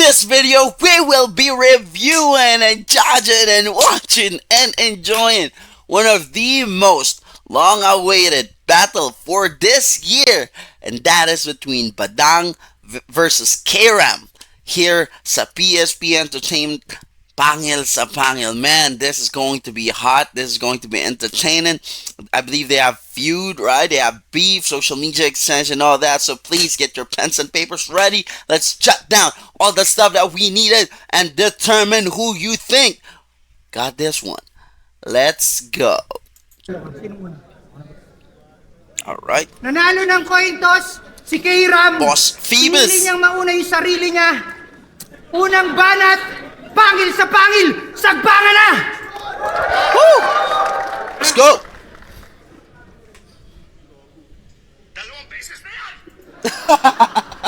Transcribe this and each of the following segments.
this video, we will be reviewing and judging and watching and enjoying one of the most long-awaited battle for this year, and that is between Badang versus kram here sa PSP Entertainment. Pangil sa Pangil. Man, this is going to be hot. This is going to be entertaining. I believe they have feud, right? They have beef, social media extension, all that. So please get your pens and papers ready. Let's jot down all the stuff that we needed and determine who you think got this one. Let's go. Alright. Nanalo ng coin toss si kram. Boss Phoebu. Pinili niyang mauna yung sarili niya. Unang banat. Pangil sa Pangil! Sagbangan na! Woo! Let's go! Dalawang beses na yan!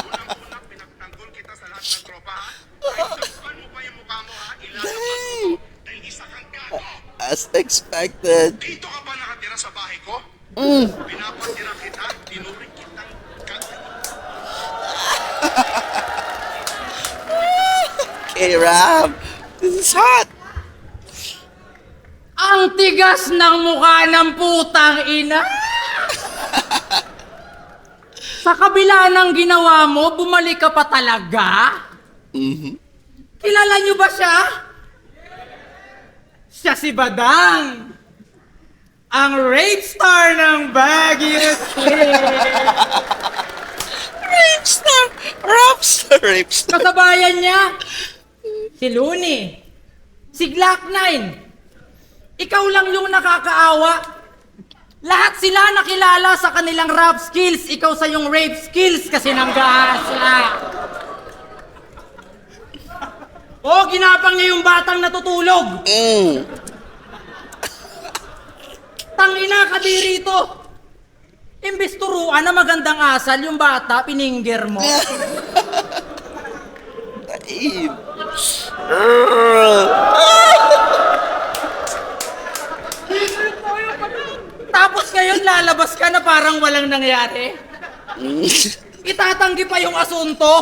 Unang-unang pinagtanggol kita sa lahat ng tropa, ha? Kahit tapuan mo pa yung mukha mo, ha? Ilalabas mo ko dahil isa kang gago! As expected. Dito ka ba nakatira sa bahay ko? Pinapatira kita, tinuring kitang gago. kram, this is hot. Ang tigas ng mukha ng putang ina! Sa kabila ng ginawa mo, bumalik ka pa talaga? Kilala niyo ba siya? Siya si Badang! Ang rape star ng Baguio City! Rape star! Rape star! Kasabayan niya, si Looney, si Glock 9. Ikaw lang yung nakakaawa. Lahat sila nakilala sa kanilang rap skills. Ikaw sa yung rape skills kasi nanggaasa. Ginapang niya yung batang natutulog. Tangina ka di rito. Imbes turuan na magandang asal yung bata, piningger mo. Tapos ngayon lalabas ka na parang walang nangyari. Itatanggi pa yung asunto.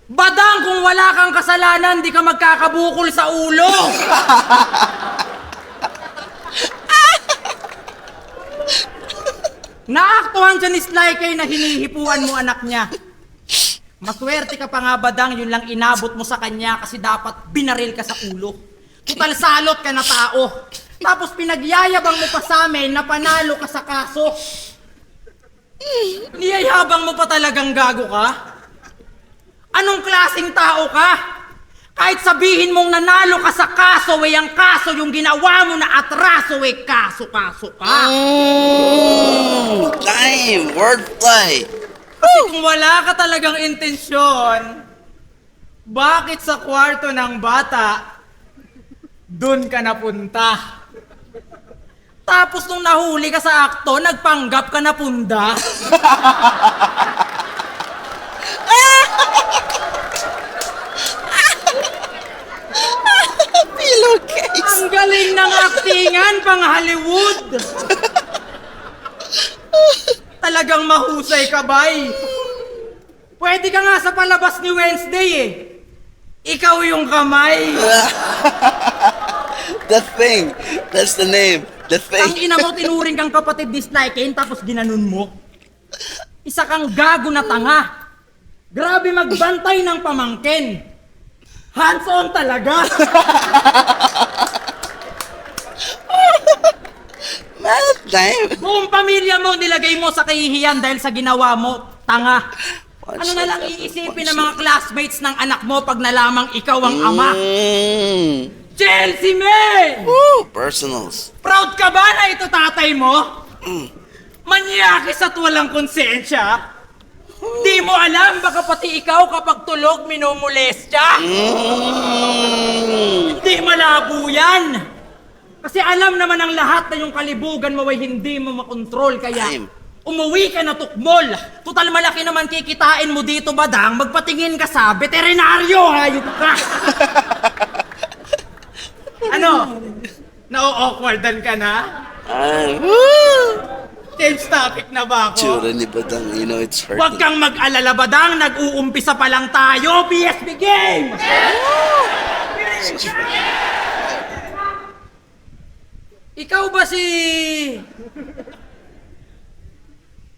Badang, kung wala kang kasalanan, di ka magkakabukol sa ulo. Naaktuhan siya ni Sly kay na hinihipuan mo anak niya. Maswerte ka pa nga, Badang, yun lang inabot mo sa kanya kasi dapat binaril ka sa ulo. Total salot ka na tao. Tapos pinagyayabang mo pa sa amin na panalo ka sa kaso. Niyayabang mo pa talagang gago ka? Anong klaseng tao ka? Kahit sabihin mong nanalo ka sa kaso, ang kaso yung ginawa mo na atraso, kaso ka. Time! Wordplay! Kasi kung wala ka talagang intensyon, bakit sa kwarto ng bata, dun ka napunta? Tapos nung nahuli ka sa akto, nagpanggap ka na punda? Pillowcase! Ang galing ng aktingan, pang Hollywood! Talagang mahusay ka, bay. Pwede ka nga sa palabas ni Wednesday eh. Ikaw yung kamay. The Thing. That's the name. The Ang Thing. ina mo, tinuring kang kapatid ni Slykin, tapos ginanon mo. Isa kang gago na tanga. Grabe magbantay ng pamangkin. Hands-on talaga. Man, time. Buong pamilya mo nilagay mo sa kahihiyan dahil sa ginawa mo, tanga. Ano na lang iisipin ng mga classmates ng anak mo pag nalamang ikaw ang ama? Chelsea, man! Woo! Personals. Proud ka ba na ito tatay mo? Manyakis at walang konsensya? Di mo alam, baka pati ikaw kapag tulog minumulestya? Hindi malabo yan! Kasi alam naman ang lahat na yung kalibugan mo ay hindi mo makontrol, kaya umuwi ka na tukmol. Total malaki naman kikitain mo dito, Badang. Magpatingin ka sa veterinaryo, hayop ka! Ano? Na-awkwardan ka na? Change topic na ba Tsura ako? ni Badang, it's Huwag hurting. kang mag-alala, Badang. Nag-uumpisa pa lang tayo. PSP game! Ikaw ba si...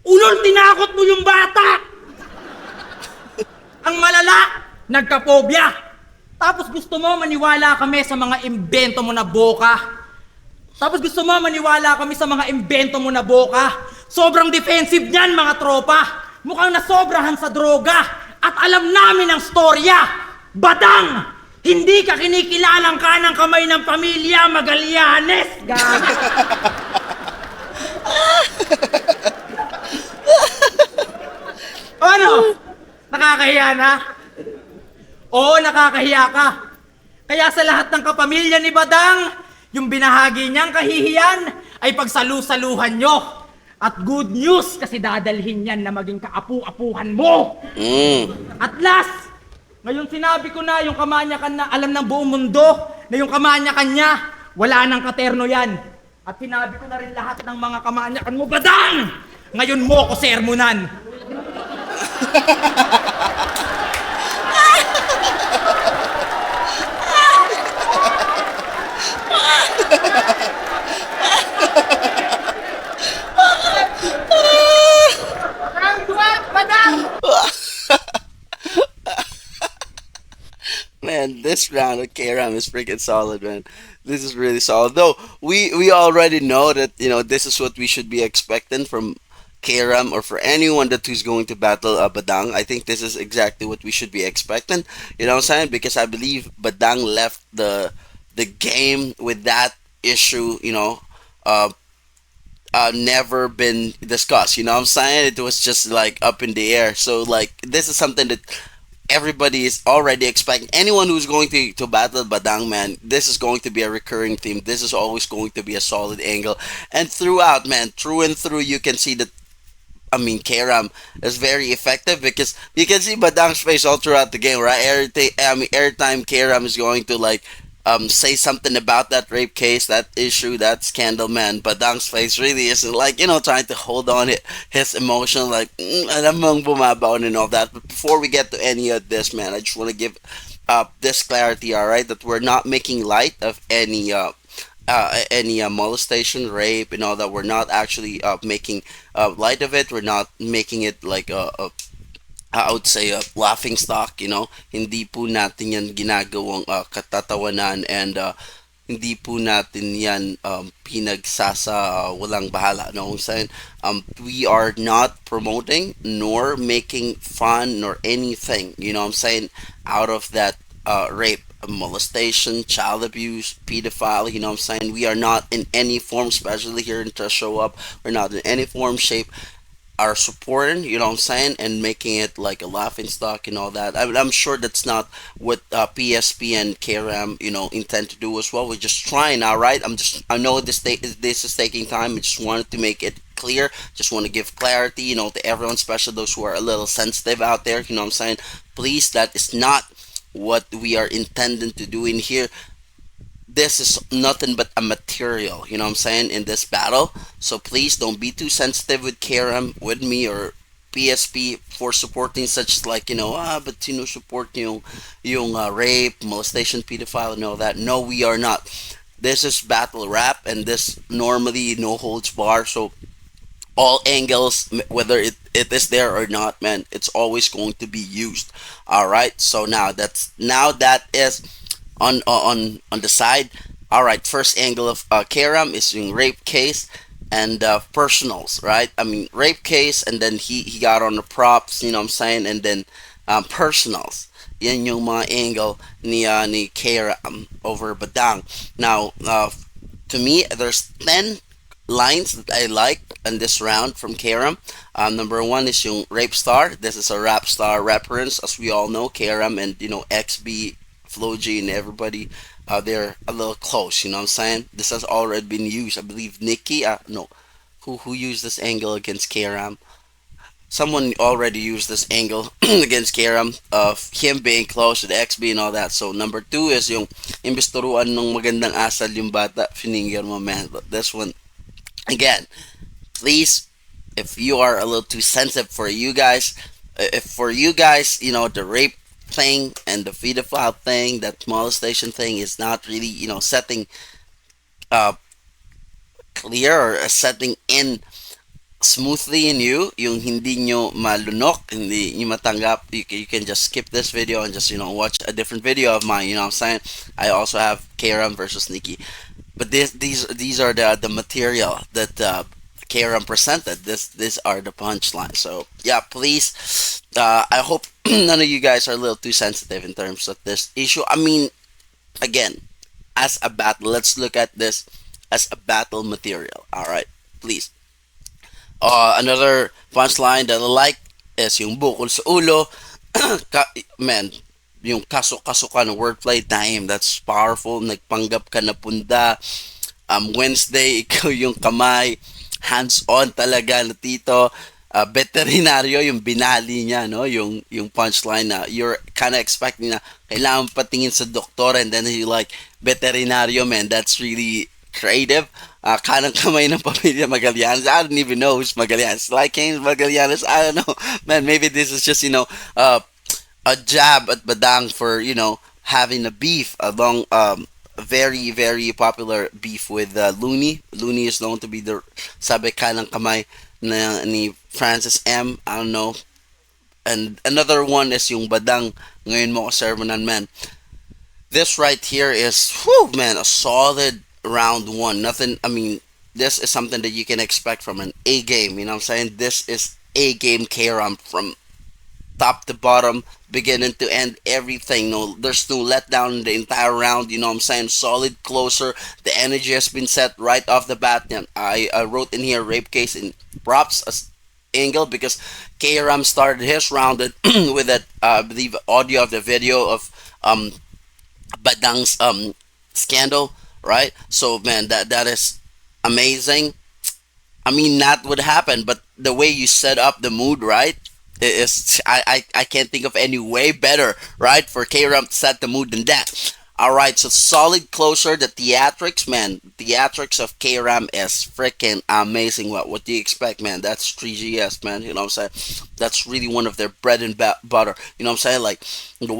Ulol, tinakot mo yung bata! Ang malala, nagka-phobia. Tapos gusto mo maniwala kami sa mga imbento mo na boka. Tapos gusto mo maniwala kami sa mga imbento mo na boka. Sobrang defensive niyan, mga tropa. Mukhang nasobrahan sa droga. At alam namin ang storya. Badang! Hindi ka kinikilalang kanang kamay ng pamilya Magalyanes. Gago. Ano? Nakakahiya na? Oo, nakakahiya ka. Kaya sa lahat ng kapamilya ni Badang, yung binahagi niyang kahihiyan ay pagsalu-saluhan nyo. At good news kasi dadalhin yan na maging kaapu-apuhan mo. At last, ngayon sinabi ko na yung kamanyakan na alam ng buong mundo na yung kamanyakan niya, wala nang katerno yan. At sinabi ko na rin lahat ng mga kamanyakan mo, Badang! Ngayon mo ko sermonan. Man, this round of KRAM is freaking solid, man. This is really solid. Though we already know that this is what we should be expecting from KRAM or for anyone that who's going to battle Badang. I think this is exactly what we should be expecting. You know what I'm saying? Because I believe Badang left the game with that issue. Never been discussed. You know what I'm saying? It was just like up in the air. So like this is something that everybody is already expecting. Anyone who's going to battle Badang, man, this is going to be a recurring theme. This is always going to be a solid angle. And throughout, man, through and through, you can see that. I mean, KRAM is very effective because you can see Badang's face all throughout the game, right? Every time KRAM is going to like say something about that rape case, that issue, that scandal, man, Badang's face really isn't like trying to hold on his emotion, like alam mong bumabaon and all that. But before we get to any of this, man, I just want to give this clarity, all right, that we're not making light of any molestation, rape, and all that. We're not actually making light of it. We're not making it like I would say a laughing stock, Hindi po natin yan ginagawang katatawanan and hindi po natin yan pinagsasa walang bahala. No, I'm saying we are not promoting nor making fun nor anything, I'm saying, out of that rape, molestation, child abuse, pedophile, I'm saying. We are not in any form, especially here in Trust Show Up, we're not in any form, shape, are supporting, I'm saying, and making it like a laughing stock and all that. I'm sure that's not what PSP and KRAM, intend to do as well. We're just trying, all right. I know this is taking time. I just wanted to make it clear. Just want to give clarity, to everyone, especially those who are a little sensitive out there. You know what I'm saying? Please, that is not what we are intending to do in here. This is nothing but a material, what I'm saying, in this battle. So please don't be too sensitive with KRAM, with me, or PSP for supporting such like, but support yung rape, molestation, pedophile, and all that. No, we are not. This is battle rap, and this normally no holds bar. So all angles, whether it is there or not, man, it's always going to be used. All right. So now that is on the side. All right, first angle of KRAM is in rape case and personals, right? I mean, rape case, and then he got on the props, what I'm saying, and then personals. Yan yung mga angle ni KRAM over Badang. Now, to me, there's 10 lines that I like in this round from KRAM. Number one is yung rape star. This is a rap star reference, as we all know. KRAM and XB, Flo G, and everybody, they're a little close, what I'm saying? This has already been used. I believe Nikki, no, who used this angle against KRAM? Someone already used this angle against KRAM of him being close to the XB and all that. So number two is yung imbisturuan ng magandang asal yung bata, fininger mo, man. But this one, again, please if you are a little too sensitive for you guys, if for you guys, the rape thing and the pedophile thing, that molestation thing is not really, setting uh clear or setting in smoothly in you, yung hindi nyo malunok, hindi nyo matanggap, you can just skip this video and just, watch a different video of mine, you know what I'm saying? I also have Kram versus Nikki. But these are the material that Kram presented. These are the punchlines. So yeah, please, I hope none of you guys are a little too sensitive in terms of this issue. I mean, again, as a battle, let's look at this as a battle material. All right, please. Another punchline that I like is yung bukol sa ulo. Man, yung kaso-kaso ka ng wordplay, damn, that's powerful. Nagpanggap ka na punda. Wednesday, ikaw yung kamay. Hands-on talaga na tito. Veterinaryo, yung binali niya, no? Yung punchline na you're kind of expecting na kailangan patingin sa doktor and then he like, veterinaryo, man, that's really creative. Kanang kamay ng pamilya Magallanes. I don't even know who's Magallanes. Like King's Magallanes. I don't know. Man, maybe this is just, a jab at Badang for, having a beef along very, very popular beef with Looney. Looney is known to be the sabi kanang kamay ni Francis M. I don't know. And another one is yung Badang ngayon mo ko sermonan, man. This right here is, whew, man, a solid round one. Nothing, I mean, this is something that you can expect from an A game. You know what I'm saying? This is A game Kram from top to bottom, beginning to end, everything. No, there's no letdown in the entire round. You know what I'm saying? Solid closer. The energy has been set right off the bat. And I wrote in here rape case in props as angle because Kram started his round with that I believe audio of the video of Badang's scandal, right? So man, that is amazing. I mean, that would happen, but the way you set up the mood, right? Is I can't think of any way better, right, for Kram to set the mood than that. All right, so solid closer. The theatrics, man, theatrics of Kram is freaking amazing. What do you expect, man? That's 3GS, man. You know what I'm saying? That's really one of their bread and butter. You know what I'm saying? Like the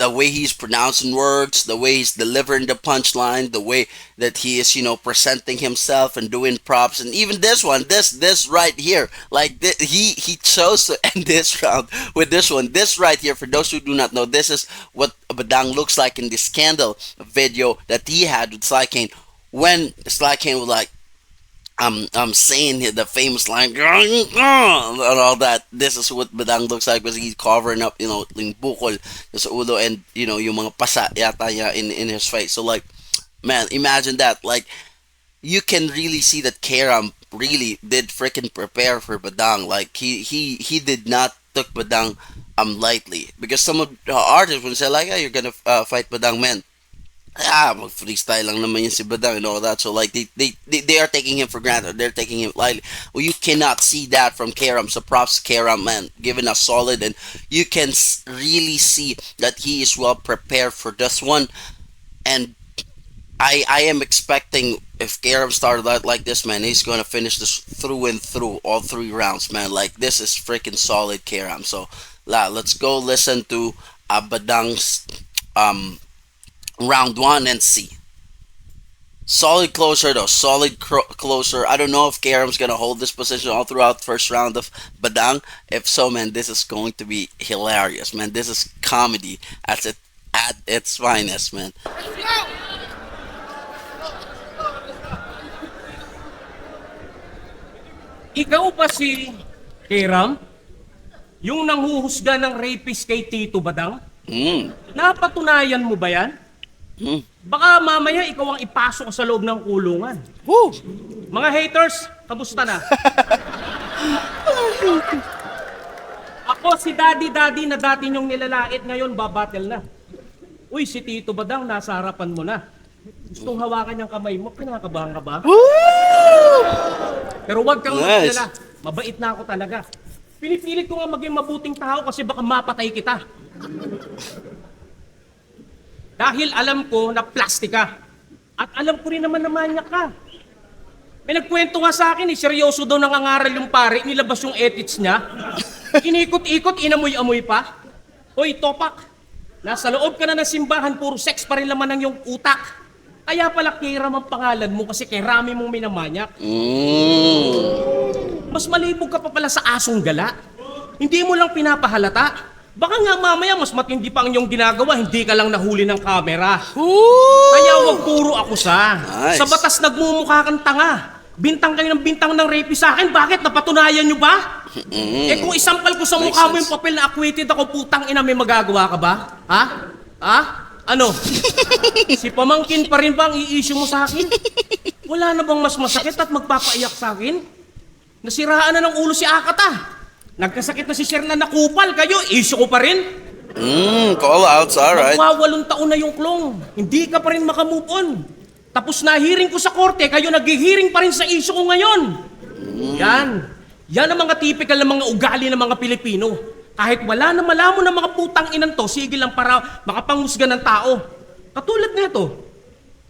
way he's pronouncing words, the way he's delivering the punchline, the way that he is, presenting himself and doing props, and even this one, this right here, like he chose to end this round with this one. This right here, for those who do not know, this is what Badang looks like in the scandal video that he had with Sly Kane, when Sly Kane was like, saying the famous line and all that. This is what Badang looks like because he's covering up, yung bukol sa ulo and, yung mga pasa yata niya in his face. So like, man, imagine that. Like, you can really see that Kram really did freaking prepare for Badang. Like, he did not took Badang lightly, because some of the artists would say like, hey, you're gonna fight Badang, man. Mag-freestyle lang naman yun si Badang and all that. So like they are taking him for granted. They're taking him lightly. Well, you cannot see that from Kram. So props to Kram, man, giving us solid, and you can really see that he is well prepared for this one. And I am expecting, if Kram started out like this, man, he's gonna finish this through and through all 3 rounds, man. Like, this is freaking solid Kram. So let's go listen to Badang's round 1 and see. Solid closer though, solid closer. I don't know if Kram's gonna hold this position all throughout the first round of Badang. If so, man, this is going to be hilarious, man. This is comedy at its finest, man. Ikaw ba si Kram? Yung nanghuhusga ng rapist kay Tito Badang? Napatunayan mo ba yan? Baka mamaya ikaw ang ipasok sa loob ng kulungan. Woo! Mga haters, kamusta na? Ako si Daddy na dati niyong nilalait, ngayon babattle na. Uy, si Tito Badang nasa harapan mo na. Gustong hawakan yung kamay mo, kinakabahan ka ba? Woo! Pero wag kang Nice. magdala. Mabait na ako talaga. Pinipilit ko nga maging mabuting tao kasi baka mapatay kita. Dahil alam ko na plastic ka. At alam ko rin naman na manyak ka. May nagkwento nga sa akin seryoso daw nangangaral yung pare, nilabas yung edits niya. Inikot-ikot, inamoy-amoy pa. Hoy, topak, nasa loob ka na ng simbahan, puro sex pa rin laman ng iyong utak. Kaya pala Kiram ang pangalan mo kasi Kirami mong minamanyak. Mas malibog ka pa pala sa asong gala. Hindi mo lang pinapahalata. Baka nga mamaya mas matindi pa ang iyong ginagawa, hindi ka lang nahuli ng kamera. Kaya wag puro akusa. Nice. Sa batas nagmumukha kang tanga. Bintang kayo ng bintang ng rapist sa akin, bakit? Napatunayan nyo ba? Kung isampal ko sa mukha mo yung papel na acquitted ako, putang ina, may magagawa ka ba? Ha? Ha? Ano? Si pamangkin pa rin ba ang i-issue mo sa akin? Wala na bang mas masakit at magpapaiyak sa akin? Nasiraan na ng ulo si Akata. Nagkasakit na si Sherna na kupal. Kayo, issue ko pa rin. Call outs, alright. Magwawalong taon na yung klong. Hindi ka pa rin makamove on. Tapos nahiring ko sa korte, kayo naghihiring pa rin sa issue ko ngayon. Yan. Yan ang mga typical na mga ugali ng mga Pilipino. Kahit wala na malamon ng mga putang inan to, sige lang para makapanghusga ng tao. Katulad nito,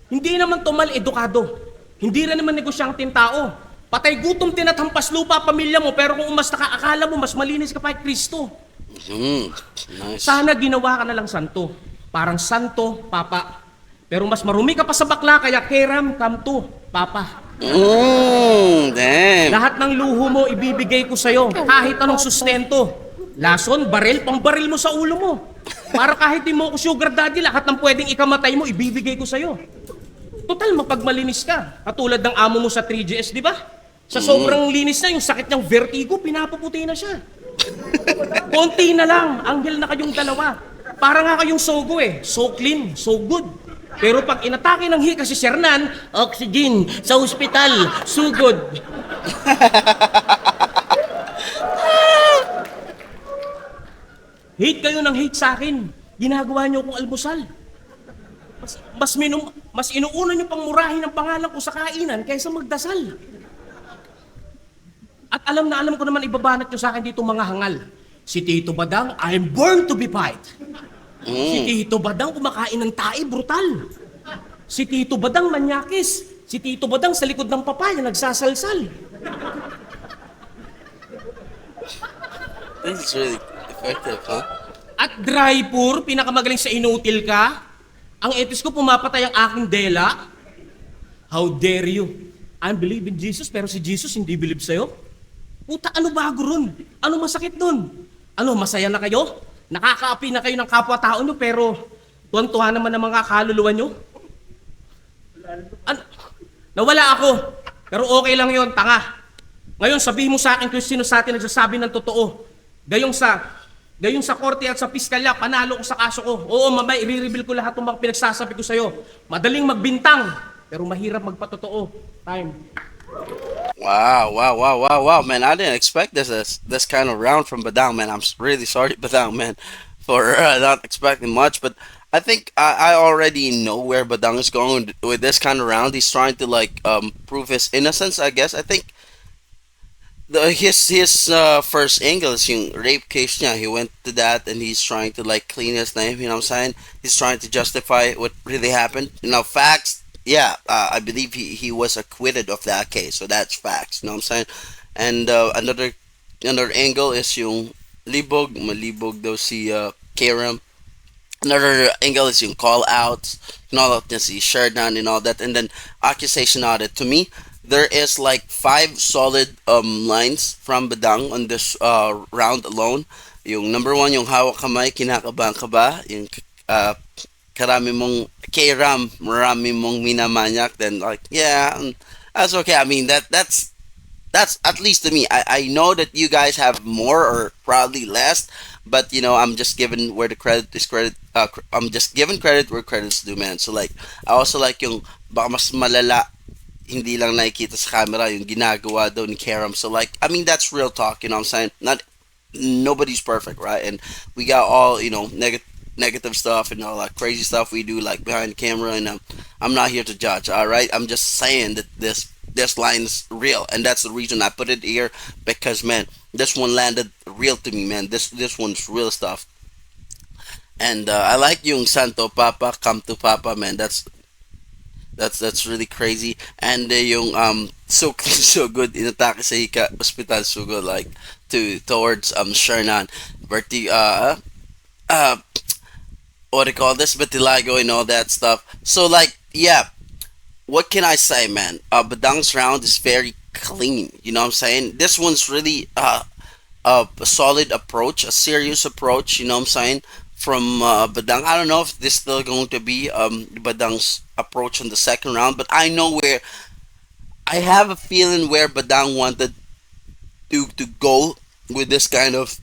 hindi naman to mal-edukado. Hindi rin naman negosyanteng tao. Patay gutom tinathampas lupa pamilya mo, pero kung umas nakaakala mo, mas malinis ka pa kay Kristo. Nice. Sana ginawa ka na lang santo. Parang santo, papa. Pero mas marumi ka pa sa bakla, kaya Kiram, come to, papa. Damn. Lahat ng luho mo ibibigay ko sa'yo, kahit anong sustento. Lason, baril, pang-baril mo sa ulo mo. Para kahit di mo ako sugar daddy, lahat ng pwedeng ikamatay mo, ibibigay ko sa'yo. Total, mapagmalinis ka. Katulad ng amo mo sa 3GS, di ba? Sa sobrang linis na, yung sakit niyang vertigo, pinapaputi na siya. Konti na lang, anghel na kayong dalawa. Para nga kayong sogo eh, so clean, so good. Pero pag inatake ng hika si Shernan, oxygen, sa ospital, sugod. Hate kayo ng hate sa akin. Ginagawa niyo akong almusal. Mas inuuna niyo pang murahin ang pangalan ko sa kainan kaysa magdasal. At alam na alam ko naman ibabanat niyo sa akin dito mga hangal. Si Tito Badang, I'm born to be fight. Si Tito Badang kumakain ng tae, brutal. Si Tito Badang manyakis. Si Tito Badang sa likod ng papaya nagsasalsal. This is really effective, huh? At driver, pinakamagaling sa inutil ka. Ang etis ko pumapatay ang aking dela. How dare you? I believe in Jesus pero si Jesus hindi believe sa'yo. Puta, ano bago ron? Ano masakit dun? Ano, masaya na kayo? Nakakaapi na kayo ng kapwa-tao nyo pero tuwan-tuwa naman ang mga kaluluwa nyo? Nawala ako. Pero okay lang yon, tanga. Ngayon, sabihin mo sa akin kung sino sa atin nagsasabi ng totoo. Gayong sa korte at sa piskalya, panalo ko sa kaso ko. Oo, mamay, i-reveal ko lahat ng mga pinagsasabi ko sa'yo. Madaling magbintang, pero mahirap magpatotoo. Time. Wow, man! I didn't expect this kind of round from Badang, man. I'm really sorry, Badang, man, for not expecting much. But I think I already know where Badang is going with this kind of round. He's trying to like prove his innocence, I guess. I think his first angle is yung rape case niya. He went to that and he's trying to like clean his name. You know what I'm saying? He's trying to justify what really happened. You know, facts. Yeah, I believe he was acquitted of that case, so that's facts. You know what I'm saying? And another angle is yung malibog daw si Kiram. Another angle is yung call outs, and all of this, Sherdan and all that, and then accusation audit. To me, there is like 5 solid lines from Badang on this round alone. Yung number 1, yung hawak kamay, kinakabahan ka ba? Yung karami mong Kiram, marami mong minamanyak, then like, yeah, that's okay. I mean, that's at least to me. I know that you guys have more or probably less, but you know, I'm just giving where the credit is credit. I'm just giving credit where credit's due, man. So like, I also like yung baka mas malala, hindi lang nakikita sa camera yung ginagawa daw ni Kiram. So like, I mean, that's real talk. You know what I'm saying? Nobody's perfect, right? And we got all, you know, negative stuff and all that crazy stuff we do like behind the camera, and I'm not here to judge, all right? I'm just saying that this line is real, and that's the reason I put it here, because man, this one landed real to me, man. This one's real stuff. And I like yung Santo Papa, come to Papa, man. That's That's really crazy. And yung so so good inatake sa Hika Hospital Sugo like to towards Shernan Berti uh what do you call this Betilago and all that stuff. So like yeah, what can I say, man? Badang's round is very clean. You know what I'm saying? This one's really a solid approach, a serious approach. You know what I'm saying? From Badang. I don't know if this still going to be Badang's approach in the second round, but I know where I have a feeling where Badang wanted to go with this kind of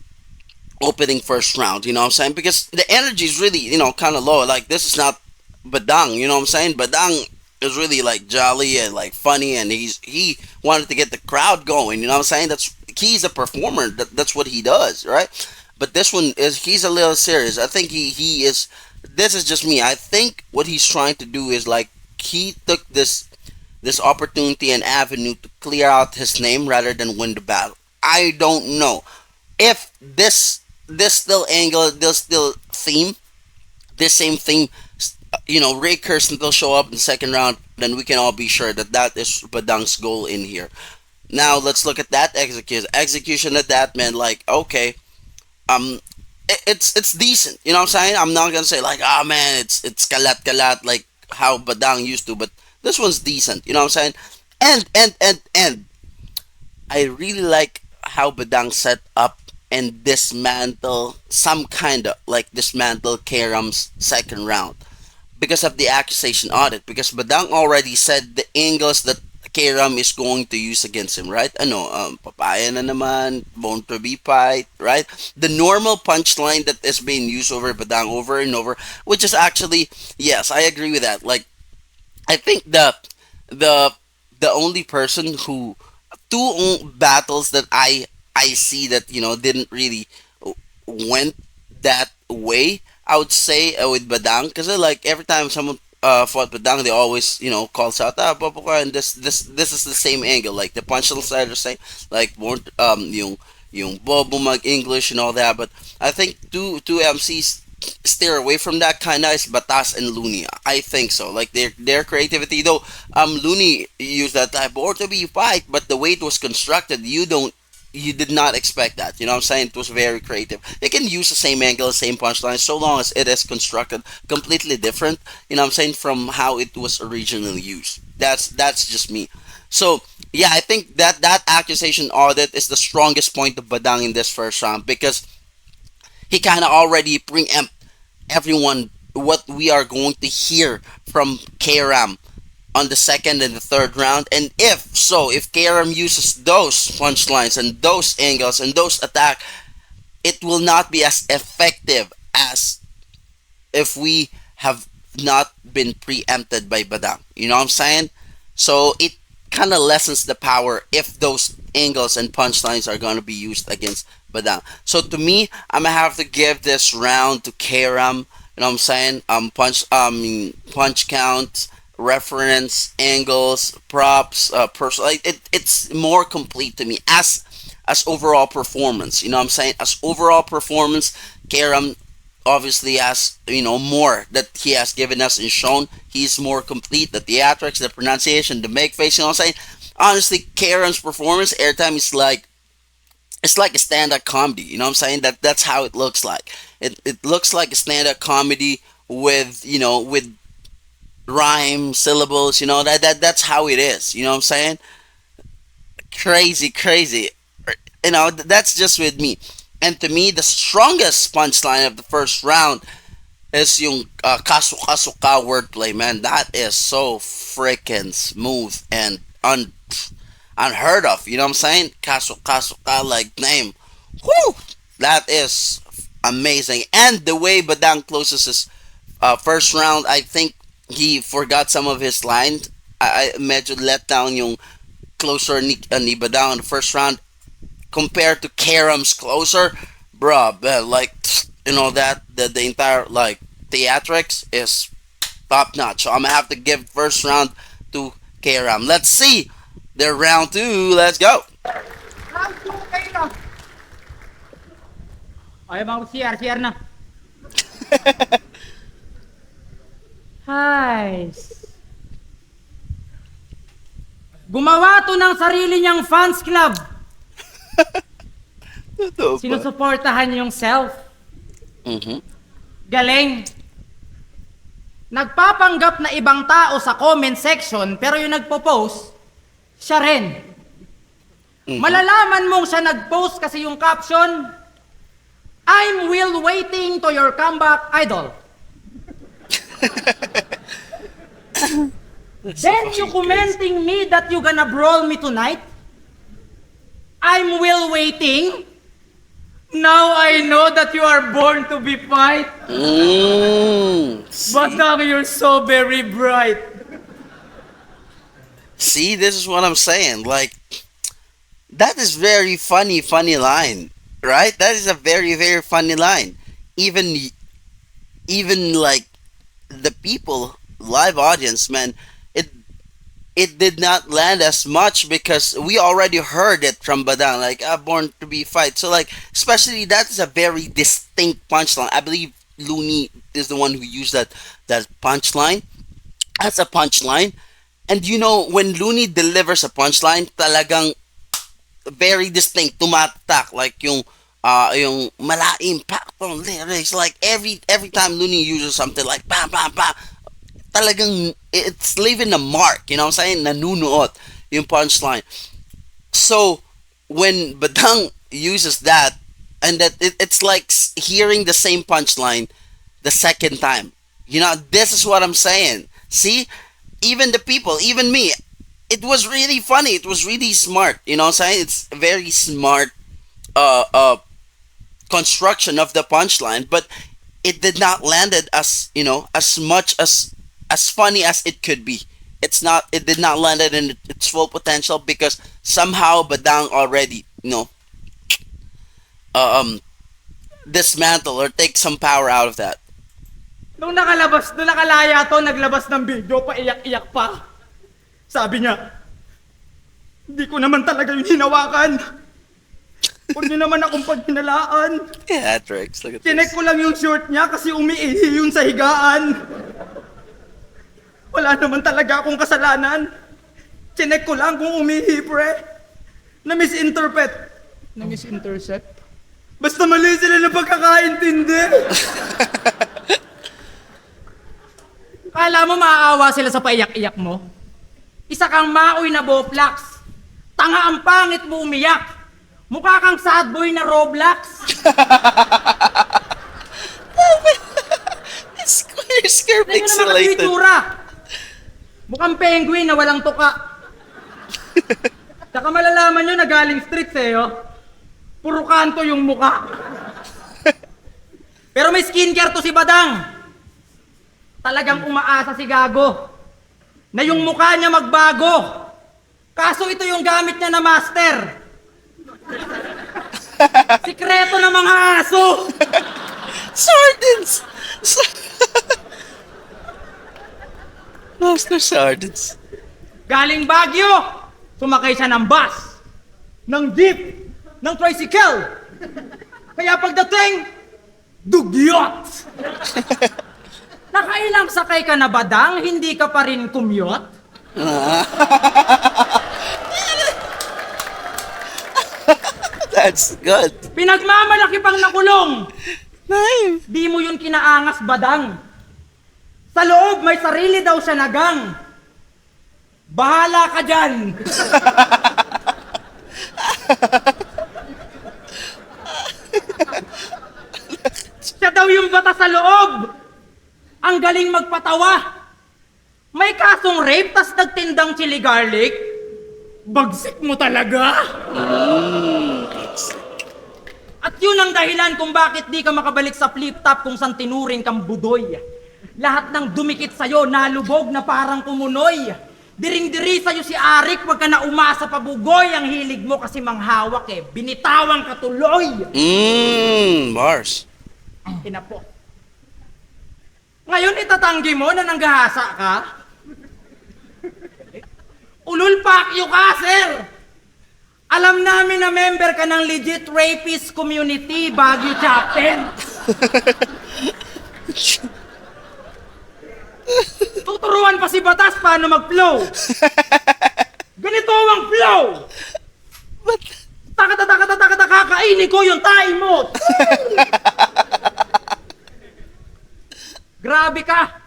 opening first round. You know what I'm saying? Because the energy is really kind of low. Like this is not Badang. You know what I'm saying? Badang is really like jolly and like funny, and he wanted to get the crowd going. You know what I'm saying? He's a performer. That's what he does, right? But this one is he's a little serious. I think he is. This is just me. I think what he's trying to do is like he took this opportunity and avenue to clear out his name rather than win the battle. I don't know if this still angle, this still theme, this same theme, Ray Kirsten will show up in the second round, then we can all be sure that that is Badang's goal in here. Now let's look at that execution at that, man. Like okay, um, it's decent. You know what I'm saying? I'm not gonna say like ah man, it's kalat like how Badang used to, but this one's decent. You know what I'm saying? And I really like how Badang set up and dismantle some kind of like dismantle Karam's second round because of the accusation audit. Because Badang already said the angles that Karam is going to use against him, right? Ano, papaya na naman, bone to be fight, right? The normal punchline that is being used over Badang over and over, which is actually, yes, I agree with that. Like, I think the the only person who battles that I see that didn't really went that way. I would say with Badang because like every time someone fought Badang, they always calls out Papuka, and this is the same angle. Like the punchlines are the same. Like more yung bobo mag English and all that. But I think two MCs steer away from that kind of is Batas and Looney. I think so. Like their creativity though. Looney used that type or to be fight, but the way it was constructed, you did not expect that. You know what I'm saying? It was very creative. They can use the same angle, same punchline, so long as it is constructed completely different. You know what I'm saying from how it was originally used. That's just me. So yeah, I think that accusation audit is the strongest point of Badang in this first round because he kind of already preempt everyone what we are going to hear from KRAM on the second and the third round. And if KRAM uses those punchlines and those angles and those attack, it will not be as effective as if we have not been preempted by Badang. You know what I'm saying? So it kind of lessens the power if those angles and punchlines are going to be used against Badang. So to me, I'm gonna have to give this round to Karam. You know what I'm saying? Punch count, reference, angles, props, like it's more complete to me as overall performance. You know what I'm saying? As overall performance, Karam obviously has more that he has given us and shown. He's more complete. The theatrics, the pronunciation, the make face. You know what I'm saying? Honestly, Karen's performance airtime is like it's like a stand-up comedy. You know what I'm saying? That's how it looks like. It looks like a stand-up comedy with with rhyme syllables. That's how it is. You know what I'm saying? Crazy. That's just with me. And to me, the strongest punchline of the first round is yung kaso ka wordplay, man. That is so freaking smooth and unheard of. You know what I'm saying? Kaso ka like name. Whoo! That is amazing. And the way Badang closes his first round, I think he forgot some of his lines. I medyo let down yung closer ni Badang in the first round compared to Karam's closer, bruh, like that the entire like theatrics is top notch. So I'm gonna have to give first round to Karam. Let's see the round two. Let's go. Round 2 kayo na. Ay, mga CR na. Hi. Gumawa to ng sarili niyang fans club. Totoo ba? Sinusuportahan yung self. Mhm. Galing. Nagpapanggap na ibang tao sa comment section pero yung nagpo-post, siya rin. Malalaman mong siya nag-post kasi yung caption, I'm will waiting to your comeback, idol. Then you commenting me that you gonna brawl me tonight? I'm will waiting. Now I know that you are born to be fight. Badang, you're so very bright. See, this is what I'm saying. Like, that is very funny line, right? That is a very, very funny line. Even like the people, live audience, man, it did not land as much because we already heard it from Badang, like, born to be fight. So, like, especially that is a very distinct punchline. I believe Looney is the one who used that punchline. That's a punchline. And you know, when Looney delivers a punchline, talagang very distinct, tumatak, like yung malaking impactful lyrics. Like every time Looney uses something like bam bam bam, talagang it's leaving a mark, you know what I'm saying? Nanunuot yung punchline. So when Badang uses that, and that it's like hearing the same punchline the second time. You know, this is what I'm saying. See, even the people, even me, it was really funny. It was really smart. You know what I'm saying? It's a very smart construction of the punchline, but it did not landed as, you know, as much as funny as it could be. It did not land it in its full potential because somehow Badang already, you know, dismantle or take some power out of that. Nung nakalaya to, naglabas ng video, paiyak-iyak pa. Sabi niya, hindi ko naman talaga yung hinawakan. Huwag niyo naman akong paghinalaan. Yeah, Drex, look at Chinek this. ko lang yung short niya kasi umiihi yun sa higaan. Wala naman talaga akong kasalanan. Chinek ko lang kung umihi, pre. Na-misintercept? Basta mali sila na pagkakaintindi. Kala mo maaawa sila sa paiyak-iyak mo? Isa kang maoy na boplax. Tanga ang pangit mo umiyak. Mukha kang sad boy na Roblox. Scare Tingnan naman kasi yung pixelated. itsura. Mukhang penguin na walang tuka. Saka malalaman nyo na galing streets eh, oh. Puro kanto yung mukha. Pero may skincare to si Badang. Talagang umaasa si Gago na yung mukha niya magbago. Kaso ito yung gamit niya na master. Sikreto ng mga aso. Sardines! Master Sardines. Galing Baguio, sumakay siya ng bus, ng jeep, ng tricycle. Kaya pagdating, dugyot! Nakailang sakay ka na Badang, hindi ka pa rin kumyot? That's good. Pinagmamalaki pang nakulong. Nice. Di mo yun kinaangas Badang. Sa loob may sarili daw siya nagang. Bahala ka dyan. Siya daw yung bata sa loob. Ang galing magpatawa. May kasong rape tas nagtindang chili garlic. Bagsik mo talaga. At yun ang dahilan kung bakit di ka makabalik sa flip-top kung saan tinuring kang budoy. Lahat ng dumikit sa'yo, nalubog na parang kumunoy. Diring-diri sa'yo si Arik, wag ka na umasa pa bugoy. Ang hilig mo kasi manghawak eh, binitawang katuloy. Mars. Kinapo. Ngayon itatanggi mo na nanggahasa ka? Ulul pakyo ka, sir! Alam namin na member ka ng legit rapist community, Baguio Chapter. Tuturuan pa si Batas paano mag-flow. Ganito ganito ang flow! Takata, kakainin ko yung tae mo! Grabe ka!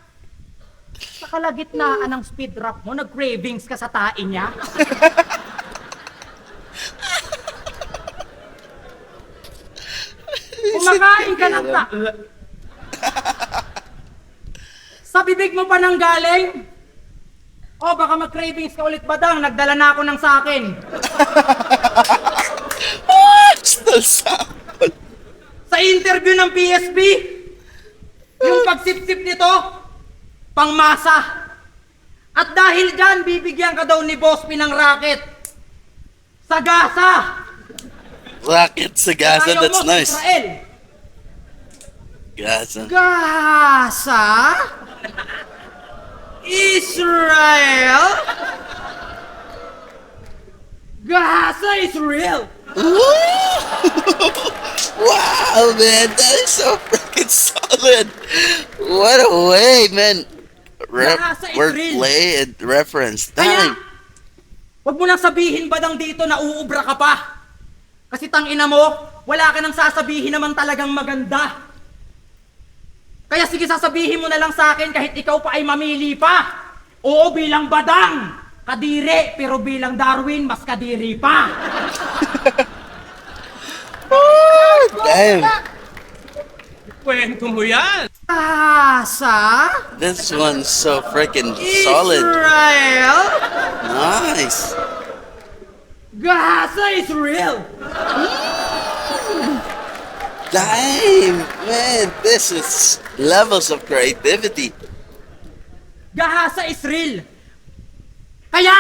Sa kalagitnaan ng speed rap mo, nag-cravings ka sa tae niya? Kumakain ka ng sa bibig mo pa nang galing? O baka mag-cravings ka ulit, Badang. Nagdala na ako ng sakin. Still sample. Sa interview ng PSB, yung pagsip-sip nito, pangmasa. At dahil dyan, bibigyan ka daw ni Boss P ng racket. Sagasa! Rocket Sagasa, Ayaw that's mo, nice. Israel. Gasa. Gasa? Israel? Gasa Israel? Wow, man, that is so freaking solid. What a way, man. Nasa Wordplay and reference. Kaya, Dang. wag mo nang sabihin, Badang, dito na uubra ka pa. Kasi tangina mo, wala ka nang sasabihin naman talagang maganda. Kaya sige, sasabihin mo na lang sa akin kahit ikaw pa ay mamili pa. Oo, bilang Badang, kadiri, pero bilang Darwin, mas kadiri pa. Damn. Kwento mo yan. Asa? This one's so freaking solid. Israel? Nice. Gasa Israel? Damn, man, this is levels of creativity. Gahasa Israel. Kaya,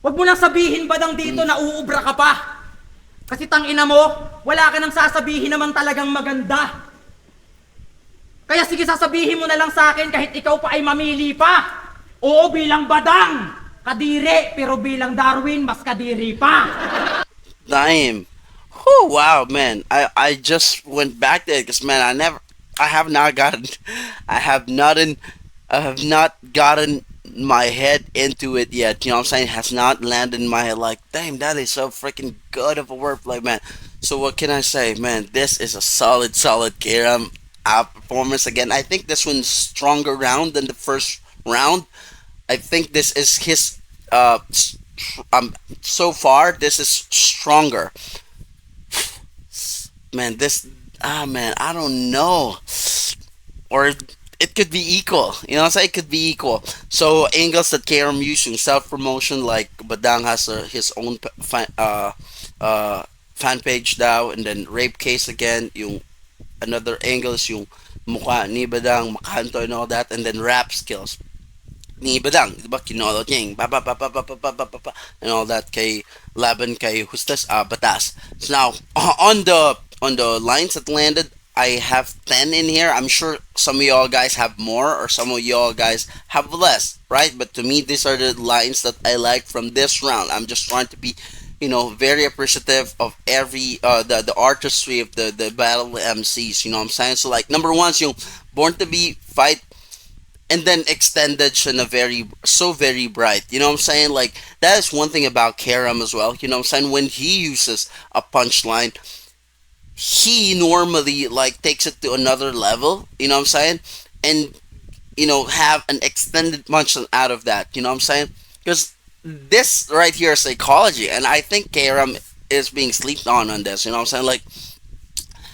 wag mo nang sabihin, Badang, dito na uubra ka pa. Kasi tangina mo, wala ka nang sasabihin naman talagang maganda. Kaya sige, sasabihin mo na lang sa akin kahit ikaw pa ay mamili pa. Oo, bilang Badang, kadiri, pero bilang Darwin, mas kadiri pa. Damn. Oh wow, man. I just went back there because man, I have not gotten my head into it yet. You know what I'm saying? It has not landed in my head. Like, damn, that is so freaking good of a wordplay, man. So what can I say, man? This is a solid Kiram performance again. I think this one's stronger round than the first round. I think this is his so far this is stronger. Man, I don't know. Or it could be equal. You know what I'm saying? It could be equal. So angles that KRM using self-promotion, like Badang has his own fan page now, and then rape case again. Yung another angle is yung mukha ni Badang, makanto and all that, and then rap skills ni Badang, di ba? Kinolot niya yung and all that kay laban kay Hustas Batas. So now on the lines that landed, I have 10 in here. I'm sure some of y'all guys have more or some of y'all guys have less, right? But to me, these are the lines that I like from this round. I'm just trying to be, very appreciative of every the artistry of the battle MCs. You know what I'm saying? So like number one's yung Born to Be fight, and then extended siya na very bright. You know what I'm saying? Like that is one thing about Karam as well. You know what I'm saying? When he uses a punchline, he normally like takes it to another level. You know what I'm saying? And have an extended punchline out of that. You know what I'm saying? Because this right here is psychology, and I think Karam is being slept on this. You know what I'm saying? Like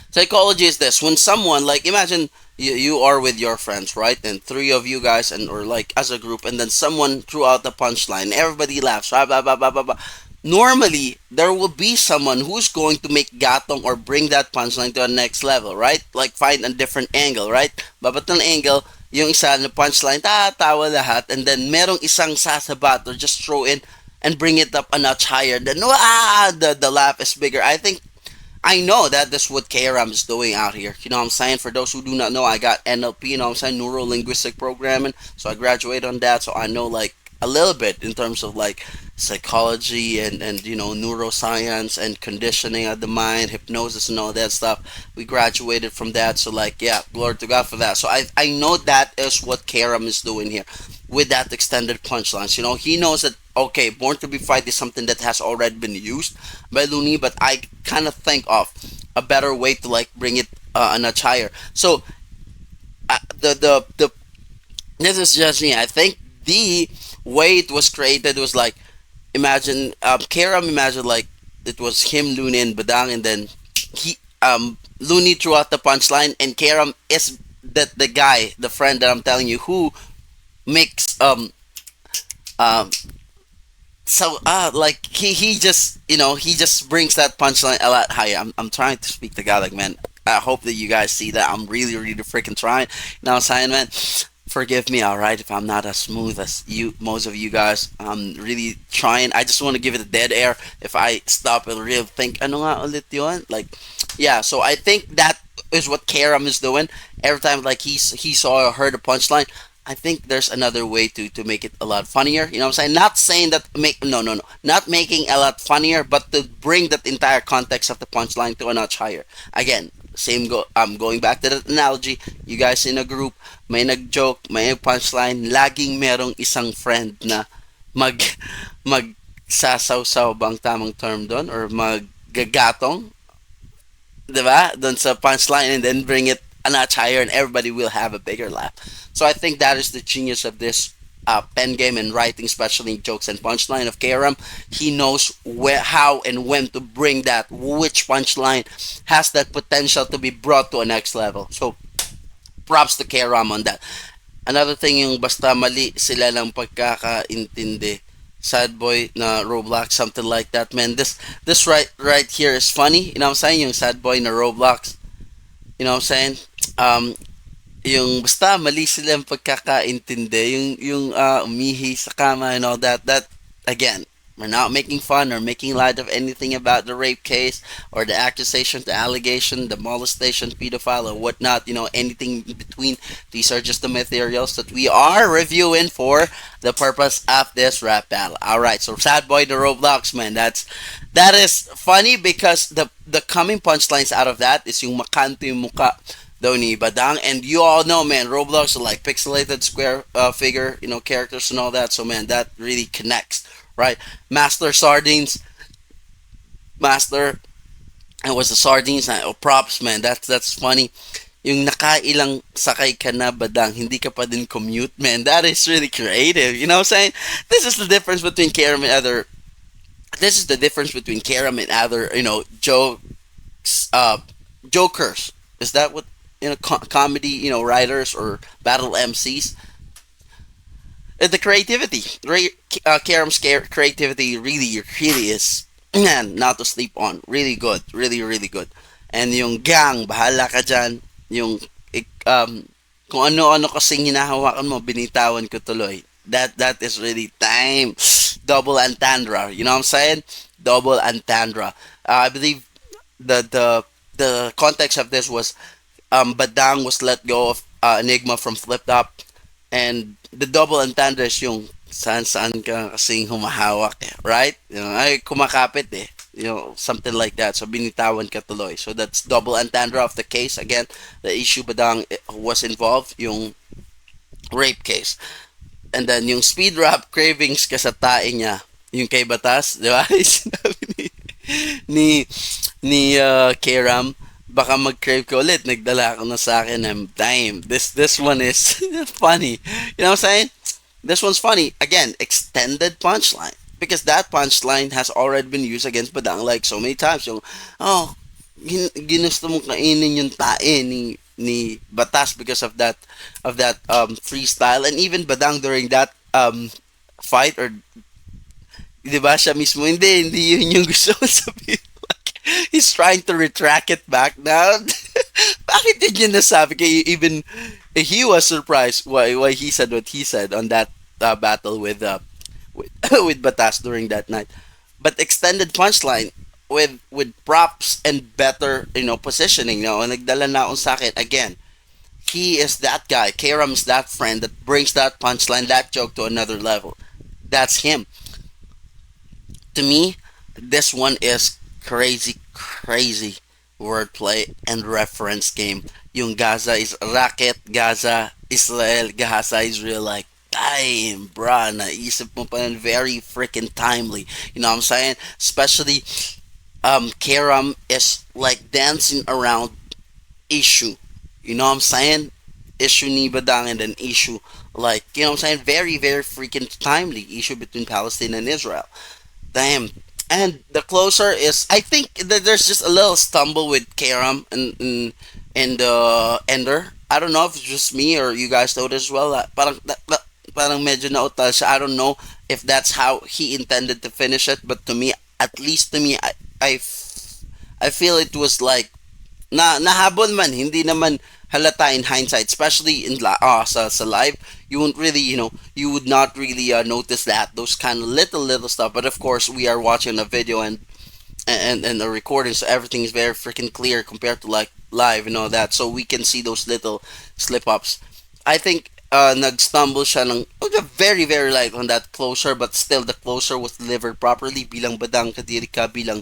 psychology is this: when someone, like, imagine you are with your friends, right? And three of you guys, or like as a group, and then someone threw out the punchline. Everybody laughs. Blah, blah, blah, blah, blah, blah. Normally, there will be someone who's going to make gatong or bring that punchline to a next level, right? Like find a different angle, right? Babatong angle, yung isa na punchline, tawa lahat, and then merong isang sasabat or just throw in and bring it up a notch higher. Then the laugh is bigger. I know that that's what KRM is doing out here. You know what I'm saying? For those who do not know, I got NLP, you know what I'm saying, neuro-linguistic programming. So I graduated on that, so I know like a little bit in terms of like psychology and neuroscience and conditioning of the mind, hypnosis and all that stuff. We graduated from that, so like, yeah, glory to God for that. So I know that is what KRM is doing here with that extended punchlines. He knows that okay, Born to Be Fight is something that has already been used by Looney, but I kind of think of a better way to like bring it a notch higher. So the this is just me. I think the way it was created was like, imagine Karam, imagine like it was him, Looney, and Badang, and then he Looney threw out the punchline, and Karam is the guy, the friend that I'm telling you, who makes um so like he just, he just brings that punchline a lot higher. I'm trying to speak to God, like, man, I hope that you guys see that I'm really really freaking trying. You know what I'm saying, man? Forgive me, alright, if I'm not as smooth as you, most of you guys. I'm really trying. I just want to give it a dead air. If I stop and really think, ano nga ulit yun? Like, yeah, so I think that is what Karam is doing. Every time, like, he saw or heard a punchline, I think there's another way to make it a lot funnier. You know what I'm saying? Not saying that make no no no, not making a lot funnier, but to bring that entire context of the punchline to a notch higher. Again, same go. I'm going back to that analogy. You guys in a group, may nag-joke, may punchline, laging merong isang friend na mag sasaw bang tamang term doon, or maggagatong, 'di ba? Doon sa punchline, and then bring it a notch higher, and everybody will have a bigger laugh. So I think that is the genius of this pen game and writing, especially jokes and punchline of Karam. He knows where, how, and when to bring that. Which punchline has that potential to be brought to a next level. So props to Karam on that. Another thing, yung basta mali sila ng pagkakaintindi. Sad boy na Roblox, something like that, man. This right here is funny. You know what I'm saying? Yung sad boy na Roblox. You know what I'm saying? Um, yung basta mali silang pagkakaintindi, yung umihi sa kama and all that. That again, we're not making fun or making light of anything about the rape case or the accusation, the allegation, the molestation, pedophile, or whatnot. Anything in between. These are just the materials that we are reviewing for the purpose of this rap battle. All right, so sad boy the Roblox, man. That is funny because the coming punchlines out of that is yung makanto yung muka daw ni Badang, and you all know, man, Roblox are like pixelated square figure, characters and all that. So man, that really connects, right? Master Sardines, Master, and was the Sardines na props, man. That's funny. Yung nakailang sakay ka na Badang, hindi ka pa din commute, man. That is really creative. You know what I'm saying? This is the difference between Karam and other. This is the difference between Karam and other, jokes, jokers. Is that what, comedy, writers or battle MCs? The creativity, Karam's creativity really, really is, man, not to sleep on. Really good, really, really good. And yung gang, bahala ka dyan. Yung, kung ano-ano kasing hinahawakan mo, binitawan ko tuloy. That is really time. Double entendre. You know what I'm saying? Double entendre. I believe the context of this was Badang was let go of Enigma from Flip Top, and the double entendre is yung saan ka kasing humahawak, right? Ay kumakapit something like that. So binitawan ka tuloy. So that's double entendre of the case. Again, the issue Badang was involved, yung rape case. And then yung speed rap cravings ka sa tae niya, yung kay Batas, di ba? Sinabi ni Karam, baka mag-crave ko ulit, nagdala ako na sa akin, and damn, this one is funny. You know what I'm saying? This one's funny. Again, extended punchline. Because that punchline has already been used against Badang like so many times. Yung, ginusto mong kainin yung tae ni Batas because of that freestyle, and even Badang during that fight, or 'di ba siya mismo, hindi yun yung gusto ko sabihin. Like, he's trying to retract it back now. Bakit yun yung nasabi? Kaya even he was surprised why he said what he said on that battle with with Batas during that night. But extended punchline with props and better, positioning, and nagdala na akong sa akin. Again, he is that guy. Karam's that friend that brings that punchline, that joke to another level. That's him. To me, this one is crazy wordplay and reference game. Yung Gaza is racket, Gaza, Israel, Gaza, Israel, like, Damn, bruh, naisip mo pa yun, very freaking timely. You know what I'm saying? Especially, Karam is like dancing around issue. You know what I'm saying? Issue ni Badang, and then issue, like, you know what I'm saying? Very, very freaking timely issue between Palestine and Israel. Damn. And the closer is, I think that there's just a little stumble with Karam and the ender. I don't know if it's just me or you guys noticed as well. Parang medyo nautal siya. I don't know if that's how he intended to finish it, but to me, at least to me, I feel it was like nahabol man, hindi naman halata in hindsight, especially in sa live. You won't really, you would not really notice that, those kind of little stuff. But of course, we are watching a video and a recording, so everything is very freaking clear compared to like live and all that. So we can see those little slip ups. I think nag-stumble siya ng very very light on that closer, but still the closer was delivered properly. Bilang Badang kadiri ka, bilang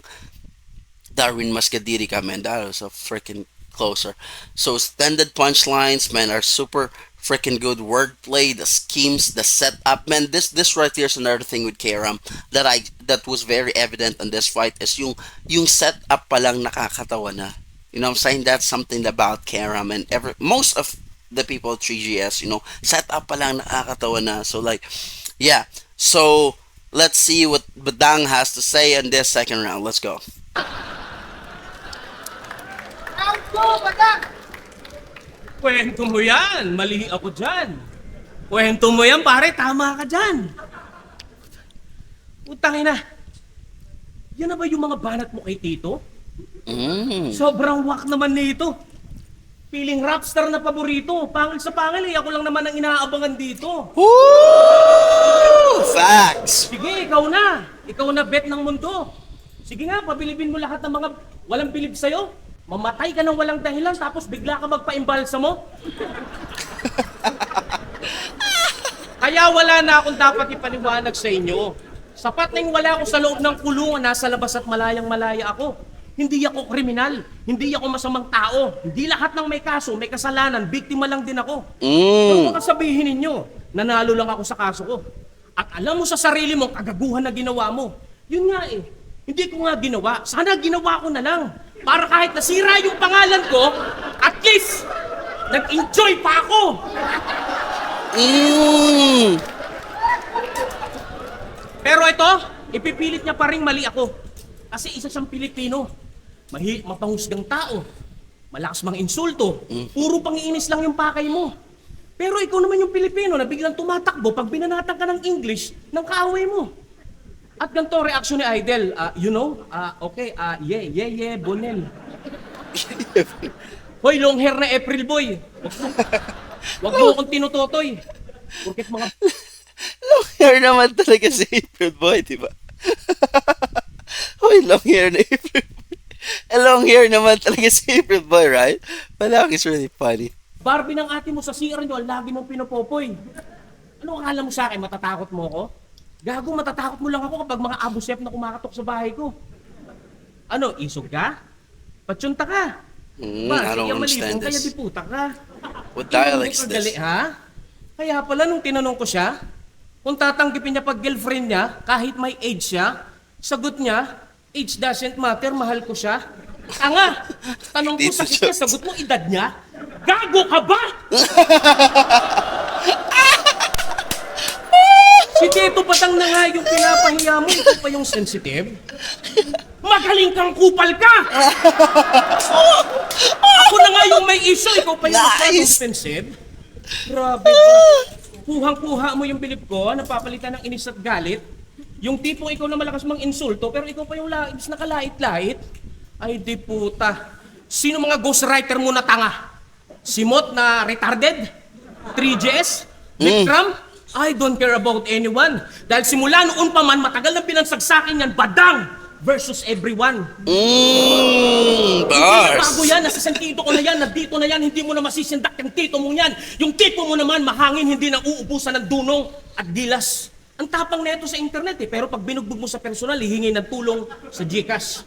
Darwin mas kadiri ka, man. That was a freaking closer. So extended punchlines, man, are super freaking good. Wordplay, the schemes, the setup, man. This right here is another thing with Karam that was very evident in this fight, is yung setup pa lang nakakatawa na. You know what I'm saying? That's something about Karam and most of the people at 3GS, setup pa lang nakakatawa na. So like, yeah. So let's see what Badang has to say in this second round. Let's go. Kwento mo yan, mali ako dyan. Kwento mo yan, pare, tama ka dyan. Utangin na. Yan na ba yung mga banat mo kay Tito? Sobrang wak naman nito. Feeling rockstar na paborito. Pangil sa pangil eh. Ako lang naman ang inaabangan dito. Woo! Facts! Sige, ikaw na. Ikaw na bet ng mundo. Sige nga, pabilibin mo lahat ng mga walang bilib sa'yo. Mamatay ka ng walang dahilan tapos bigla ka magpa-imbalsa mo. Kaya wala na akong dapat ipaliwanag sa inyo. Sapat na yung wala ako sa loob ng kulungan, nasa labas at malayang-malaya ako. Hindi ako kriminal, hindi ako masamang tao. Hindi lahat ng may kaso, may kasalanan, biktima lang din ako. Pero baka sabihin ninyo, nanalo lang ako sa kaso ko. At alam mo sa sarili mo, kagaguhan na ginawa mo. Yun nga eh, hindi ko nga ginawa. Sana ginawa ko na lang. Para kahit nasira yung pangalan ko, at least, nag-enjoy pa ako. Pero ito, ipipilit niya pa rin mali ako. Kasi isa siyang Pilipino. Mapahusgang tao. Malakas mang insulto. Puro pangiinis lang yung pakay mo. Pero ikaw naman yung Pilipino na biglang tumatakbo pag binanatan ka ng English ng kaaway mo. At ganito reaction ni Idol, okay, yeah, Bonel. Hoy, long hair na April boy. Wag mo akong tinutotoy. Porket mga... Long hair naman talaga si April boy, di ba? Hoy, long hair na April boy. Long hair naman talaga si April boy, right? Balak is really funny. Barbie ng ate mo sa CR nyo, lagi mong pinopopoy. Ano akala mo sa akin, matatakot mo ako? Gago, matatakot mo lang ako kapag mga abusep na kumakatok sa bahay ko. Ano, isog ka? Patsyunta ka? I don't understand kaya this. di puta ka. What dialect is this? Ha? Kaya pala nung tinanong ko siya, kung tatanggipin niya pag girlfriend niya, kahit may age siya, sagot niya, age doesn't matter, mahal ko siya. Tanga! Tanong ko sa kanya, sagot mo edad niya? Gago ka ba? Si Tito Badang na nga yung pinapahiya mo, ito pa yung sensitive. Magaling kang kupal ka! Ako na nga yung may issue, ikaw pa yung offensive. Grabe ka. Kuhang-kuha mo yung bilib ko, napapalitan ng inis at galit. Yung tipong ikaw na malakas mang insulto, pero ikaw pa yung inis na kalait-lait. Ay di puta. Sino mga ghostwriter mo na tanga? Si Mot na retarded? 3GS? Big Kram? I don't care about anyone. Dahil simula noon pa man, matagal na pinansagsakin yan, Badang versus everyone. Bars. Bago yan, nasa sentido ko na yan, nandito na yan, hindi mo na masisindak yung tito mong yan. Yung tipo mo naman, mahangin, hindi na uubusan ng dunong at gilas. Ang tapang na ito sa internet eh, pero pag binugbog mo sa personal, hihingi ng tulong sa Gcash.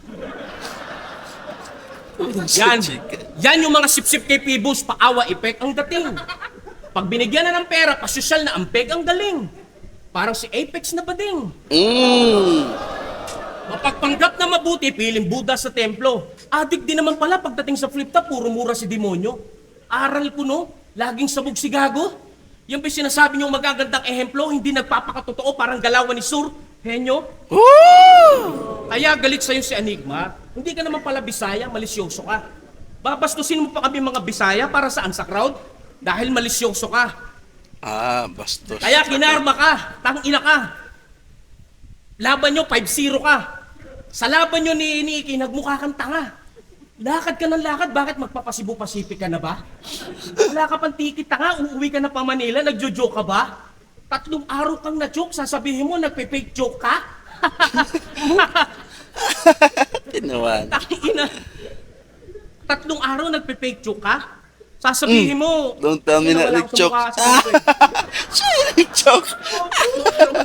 Yan yung mga sip-sip kay Phoebu, paawa effect ang dating. Pag binigyan na ng pera, pasosyal na ampeg, ang galing. Parang si Apex na bading. Mapagpanggap na mabuti, piling Buddha sa templo. Adik din naman pala pagdating sa flip top, puro mura si demonyo. Aral ko no, laging sabog si gago. Yung ba sinasabi niyong magagandang ehemplo, hindi nagpapakatotoo, parang galawan ni Sur, henyo. Kaya galit sa'yo si Enigma. Hindi ka naman pala Bisaya, malisyoso ka. Babastusin mo pa kami mga Bisaya para saan sa crowd? Dahil malisyoso ka. Bastos. Kaya kinarma ka, tangina ka. Laban nyo, 5-0 ka. Sa laban nyo ni Iki, nagmukha kang tanga. Lakad ka ng lakad, bakit magpapasibu-pasipik ka na ba? Wala ka pang tikit, tanga, uuwi ka na pa Manila, nagjo-joke ka ba? 3 araw kang na-joke, sasabihin mo, nagpe-fake joke ka? Tinawan. Tangina. 3 araw nagpe-fake joke ka? Sasabihin mo, Don't tell me na wala akong nag-joke. mukha sa mundo eh. Siya nag-joke.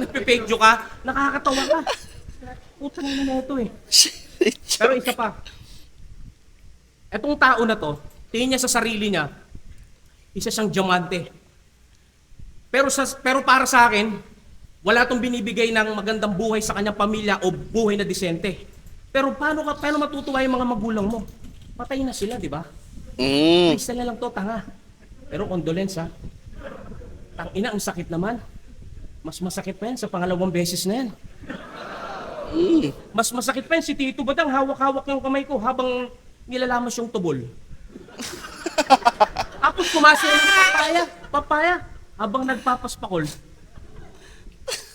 Nagpe-fake joke ka, nakakatawa ka. Putang ina na ito eh. Pero isa pa, etong tao na to, tingin niya sa sarili niya, isa siyang diamante. Pero para sa akin, wala tong binibigay ng magandang buhay sa kanyang pamilya o buhay na disente. Pero paano matutuwa yung mga magulang mo? Patay na sila, di ba? Isa na lang to, tanga. Pero condolence ha. Tangina, ang sakit naman. Mas masakit pa yan sa pangalawang beses na yan. Mas masakit pa yan si Tito Badang, hawak-hawak yung kamay ko habang nilalamas yung tubol. Tapos kumasin ng papaya, habang nagpapaspakol.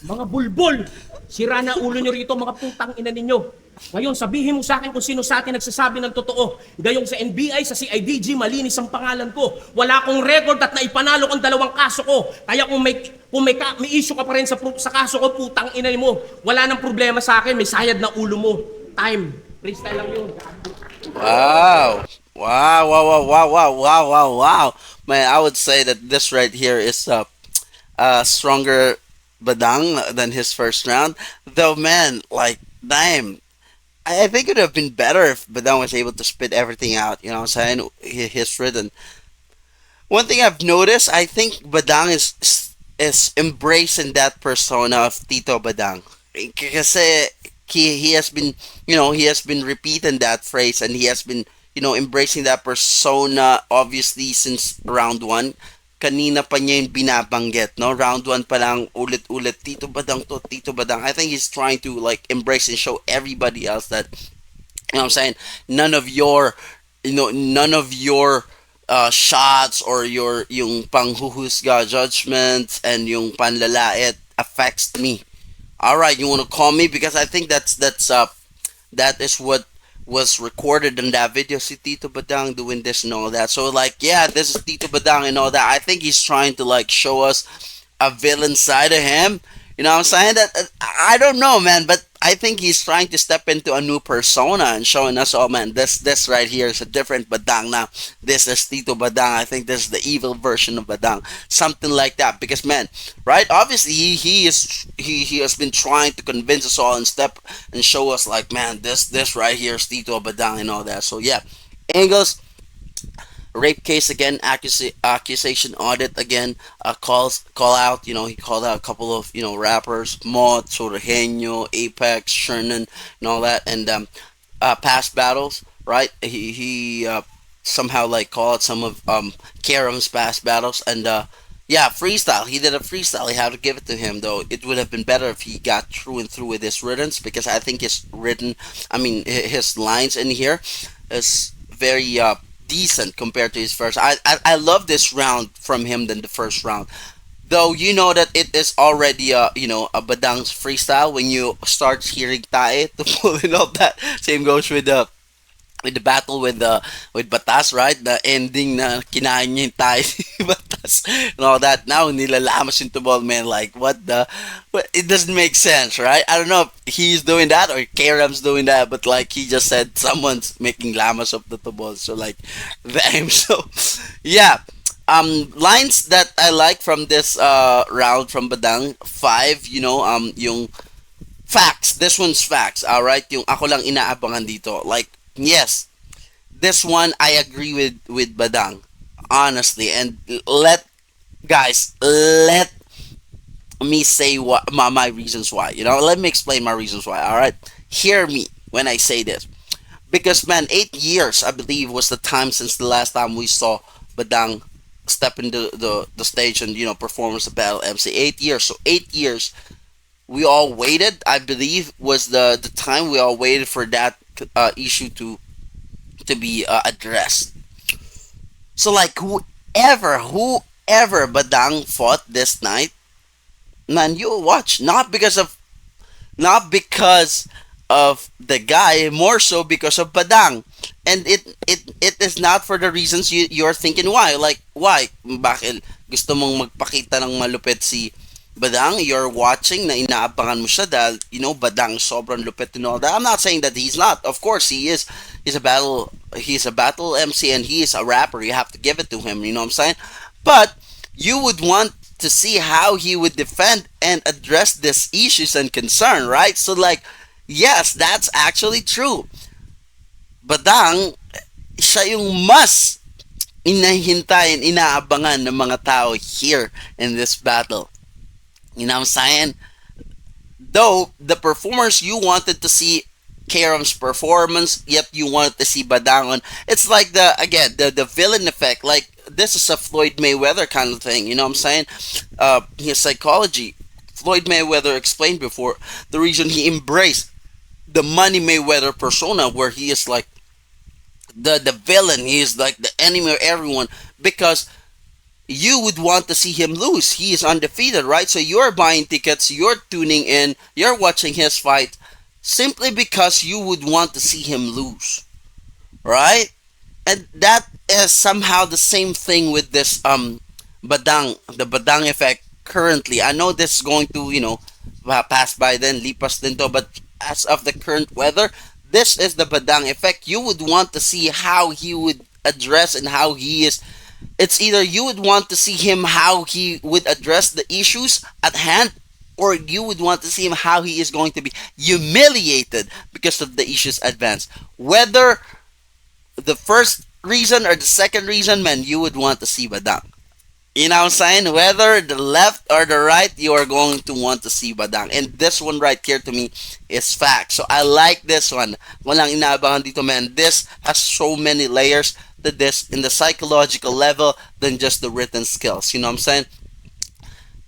Mga bulbol, sira na ulo nyo rito, mga putang ina ninyo. Ngayon, sabihin mo sa akin kung sino sa atin nagsasabi ng totoo. Gayong sa NBI, sa CIDG, malinis ang pangalan ko. Wala akong record at naipanalo ang 2 kaso ko. Kaya kung may issue ka pa rin sa kaso ko, putang ina mo. Wala nang problema sa akin, may sayad na ulo mo. Time. Freestyle lang yun. Wow. Wow. Man, I would say that this right here is stronger Badang than his first round. Though, man, like, damn. I think it would have been better if Badang was able to spit everything out. You know what I'm saying? His written. One thing I've noticed, I think Badang is embracing that persona of Tito Badang. Kasi he has been, he has been repeating that phrase and he has been, embracing that persona obviously since round 1. Kanina pa niya yung binabanggit, no? Round 1 pa lang, ulit-ulit, Tito Badang to, Tito Badang. I think he's trying to, like, embrace and show everybody else that, you know what I'm saying, none of your shots or yung panghuhusga judgments and yung panlalait affects me. Alright, you want to call me? Because I think that is what was recorded in that video, si Tito Badang doing this and all that. So, like, yeah, this is Tito Badang and all that. I think he's trying to, like, show us a villain side of him. You know what I'm saying? That I don't know, man, but I think he's trying to step into a new persona and showing us, oh, man, this right here is a different Badang now. This is Tito Badang. I think this is the evil version of Badang. Something like that. Because, man, right? Obviously, he has been trying to convince us all and step and show us, like, man, this right here is Tito Badang and all that. So, yeah. Angles, rape case again, accusation audit again, call out, he called out a couple of, rappers, Mod, Sorgenio, Apex, Shernan, and all that, and past battles, right? He somehow, like, called some of Karam's past battles, and yeah, freestyle. He did a freestyle. You have to give it to him, though. It would have been better if he got through and through with his riddance, because I think his lines in here is very decent compared to his first. I love this round from him than the first round, though. You know that it is already a Badang's freestyle when you start hearing tae to pull and all that. Same goes with the battle with Batas, right? The ending na kinain niya yung tae si Batas and all that. Now nilalamas yung tubol, man. Like, what? It doesn't make sense, right? I don't know if he's doing that or Karam's doing that, but, like, he just said someone's making lamas of the tubol. So, like, damn. So, yeah. Lines that I like from this round from Badang 5, yung facts. This one's facts, alright? Yung ako lang inaabangan dito. Like, yes, this one I agree with Badang, honestly, and let Guys, let me say what my reasons why. Let me explain my reasons why. All right, hear me when I say this. Because man, 8 years I believe was the time since the last time we saw Badang step into the stage and perform as a battle MC. 8 years. So 8 years we all waited. I believe was the time we all waited for that issue to be addressed. So like whoever Badang fought this night, man, you will watch not because of the guy, more so because of Badang. And it is not for the reasons you're thinking why. Like, why? Bakit gusto mong magpakita ng malupit si Badang? You're watching na inaabangan mo siya dahil, Badang sobrang lupit and all that. I'm not saying that he's not. Of course, he is. He's a battle MC and he is a rapper. You have to give it to him, you know what I'm saying? But you would want to see how he would defend and address these issues and concern, right? So like, yes, that's actually true. Badang, siya yung mas inahintayin, inaabangan ng mga tao here in this battle. You know what I'm saying? Though the performers you wanted to see Karam's performance, yet you wanted to see Badang on. It's like the villain effect. Like this is a Floyd Mayweather kind of thing. You know what I'm saying? His psychology. Floyd Mayweather explained before the reason he embraced the Money Mayweather persona, where he is like the villain. He is like the enemy of everyone because you would want to see him lose. He is undefeated, right? So you're buying tickets, you're tuning in, you're watching his fight simply because you would want to see him lose, right? And that is somehow the same thing with this Badang, the Badang effect currently. I know this is going to, pass by then, lipas din to, but as of the current weather, this is the Badang effect. You would want to see how he would address and how he is. It's either you would want to see him how he would address the issues at hand, or you would want to see him how he is going to be humiliated because of the issues advanced. Whether the first reason or the second reason, man, you would want to see Badang. You know what I'm saying? Whether the left or the right, you are going to want to see Badang. And this one right here to me is fact. So I like this one. Walang inaabangan dito, man. This has so many layers to this in the psychological level than just the written skills. You know what I'm saying?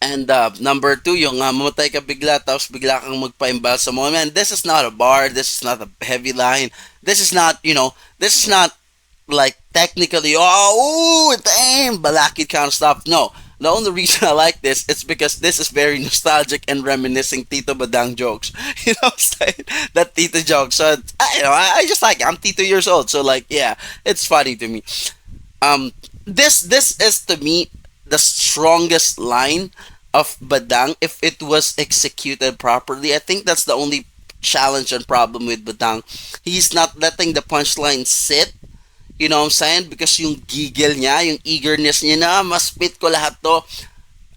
And number two, yung mamatay ka bigla tapos bigla kang magpa-imbal sa mo. Man, this is not a bar. This is not a heavy line. This is not, this is not like technically, oh, damn, balakid kind of stuff. No. The only reason I like this is because this is very nostalgic and reminiscing Tito Badang jokes. You know what I'm saying? That Tito joke. So, I just like it. I'm Tito years old. So, like, yeah, it's funny to me. This is to me the strongest line of Badang if it was executed properly. I think that's the only challenge and problem with Badang. He's not letting the punchline sit. You know what I'm saying? Because yung giggle niya, yung eagerness niya na, mas spit ko lahat to.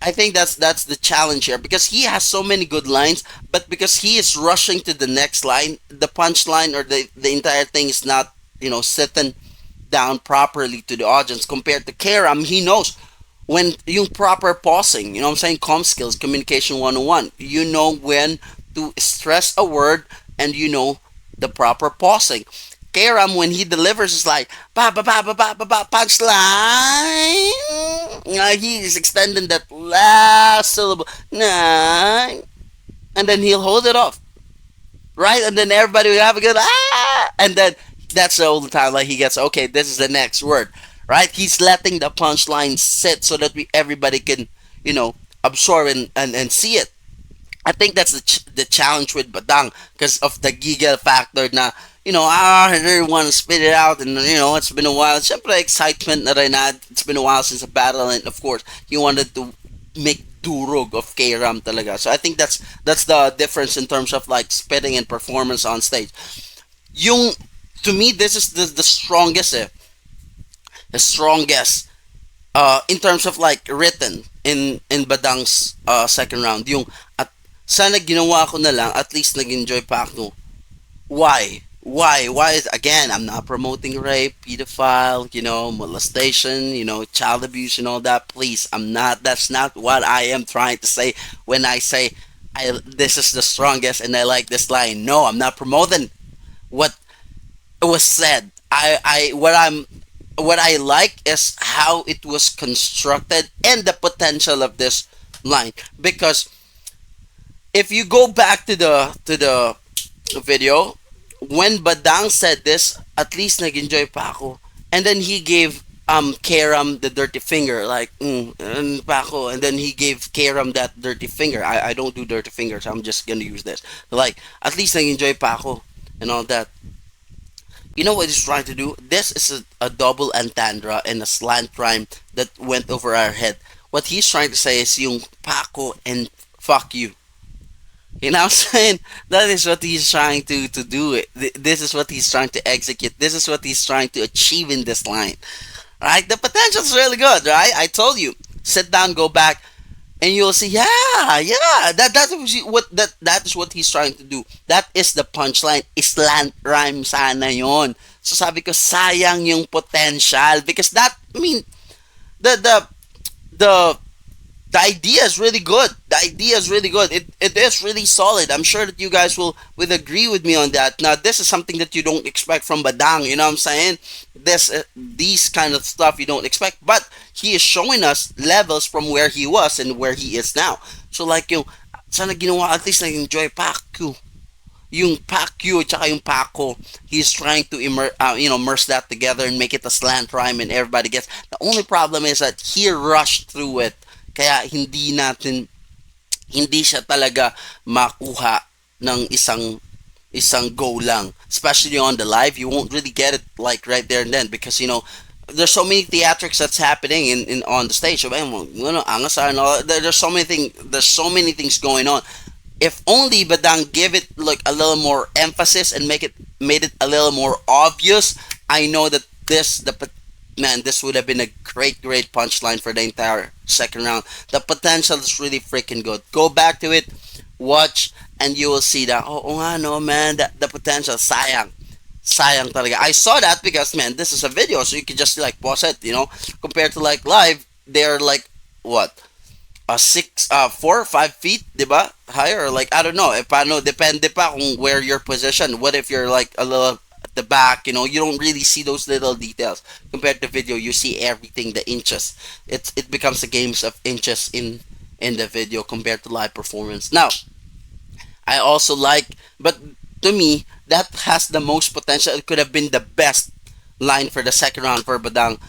I think that's the challenge here. Because he has so many good lines, but because he is rushing to the next line, the punchline or the entire thing is not, sitting down properly to the audience. Compared to Karam, he knows when yung proper pausing, you know what I'm saying? Com skills, communication 101. You know when to stress a word and you know the proper pausing. Karam, when he delivers, is like ba ba ba ba ba ba ba punchline. He is extending that last syllable, nine, and then he'll hold it off, right? And then everybody will have a good and then that's the only time like he gets okay. This is the next word, right? He's letting the punchline sit so that everybody can absorb and see it. I think that's the challenge with Badang because of the giggle factor na I really want to spit it out and it's been a while. Siyempre excitement na rin na it's been a while since a battle and of course he wanted to make durog of K-Ram talaga. So I think that's the difference in terms of like spitting and performance on stage. Yung to me this is the strongest the strongest in terms of like written in Badang's second round. Yung at sana ginawa ko na lang at least nag-enjoy pa ako. Why? Why is, again, I'm not promoting rape, pedophile, molestation, child abuse and all that. Please, I'm not. That's not what I am trying to say when I say this is the strongest and I like this line. No, I'm not promoting what was said. What I like is how it was constructed and the potential of this line, because if you go back to the video, when Badang said this, at least nag-enjoy pa ako. And then he gave Karam the dirty finger, like pa ako. And then he gave Karam that dirty finger. I don't do dirty fingers. I'm just gonna use this. Like, at least nag-enjoy pa ako and all that. You know what he's trying to do? This is a double entendre and a slant rhyme that went over our head. What he's trying to say is yung pako and fuck you. You know what I'm saying? That is what he's trying to do. This is what he's trying to execute. This is what he's trying to achieve in this line. Right? The potential is really good, right? I told you. Sit down, go back, and you'll see, yeah. That is what he's trying to do. That is the punchline. Slant rhyme sana yon. So sabi ko, sayang yung potential, because that, I mean, the the the the idea is really good. The idea is really good. It is really solid. I'm sure that you guys will agree with me on that. Now, this is something that you don't expect from Badang. You know what I'm saying? These kind of stuff you don't expect. But he is showing us levels from where he was and where he is now. So like yung, sana ginawa at least nag-enjoy Paku. Yung Paku at saka yung Paco, he's trying to merge that together and make it a slant rhyme and everybody gets. The only problem is that he rushed through it. Kaya hindi siya talaga makuha ng isang go lang. Especially on the live, you won't really get it like right there and then, because there's so many theatrics that's happening in on the stage. There's so many things going on. If only Badang give it like a little more emphasis and made it a little more obvious, I know that this would have been a great punchline for the entire second round. The potential is really freaking good. Go back to it, watch, and you will see that, no, man, the potential, sayang talaga. I saw that because, man, this is a video, so you can just like pause it, compared to like live, they're like, what? 4 or 5 feet, diba? Higher, or like, I don't know. Paano, depende pa kung where you're positioned. What if you're like a little at the back, you don't really see those little details. Compared to video, you see everything, the inches. It becomes a games of inches in the video compared to live performance. Now, I also like, but to me, that has the most potential. It could have been the best line for the second round for Badang.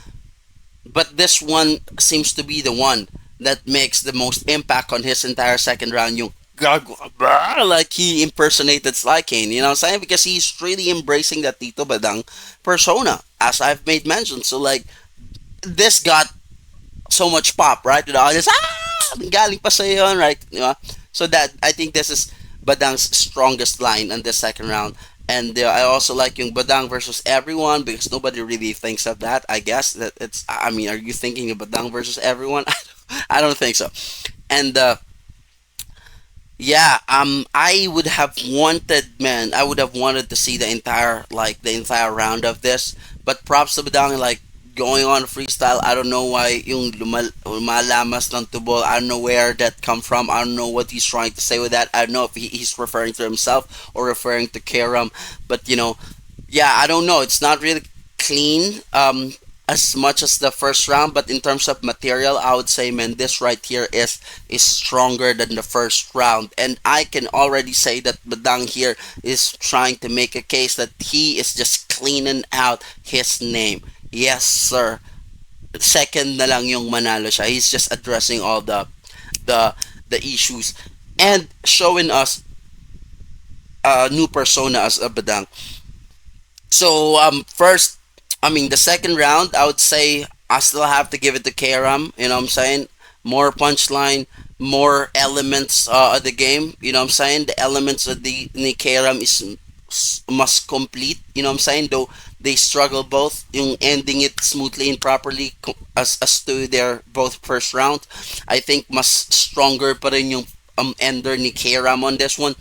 But this one seems to be the one that makes the most impact on his entire second round. Yung like he impersonated Sly Kane, you know what I'm saying? Because he's really embracing that Tito Badang persona, as I've made mention. So like, this got so much pop, right? To the audience, galing pa sa'yo yun, right? So that, I think this is Badang's strongest line in the second round. And I also like yung Badang versus everyone, because nobody really thinks of that. I guess that it's, I mean, are you thinking of Badang versus everyone? I don't think so. And I would have wanted to see the entire round of this. But props to Badang, like going on freestyle. I don't know why yung lumalamas ng tubo. I don't know where that come from. I don't know what he's trying to say with that. I don't know if he's referring to himself or referring to Karam. But I don't know. It's not really clean as much as the first round, but in terms of material, I would say, man, this right here is stronger than the first round. And I can already say that Badang here is trying to make a case that he is just cleaning out his name. Yes, sir. Second na lang yung manalo siya. He's just addressing all the issues and showing us a new persona as a Badang. So the second round, I would say I still have to give it to Karam. You know what I'm saying? More punchline, more elements of the game. You know what I'm saying? The elements of the Karam must complete. You know what I'm saying? Though they struggle both yung ending it smoothly and properly as to their both first round. I think mas stronger pa rin yung ender ni Karam on this one.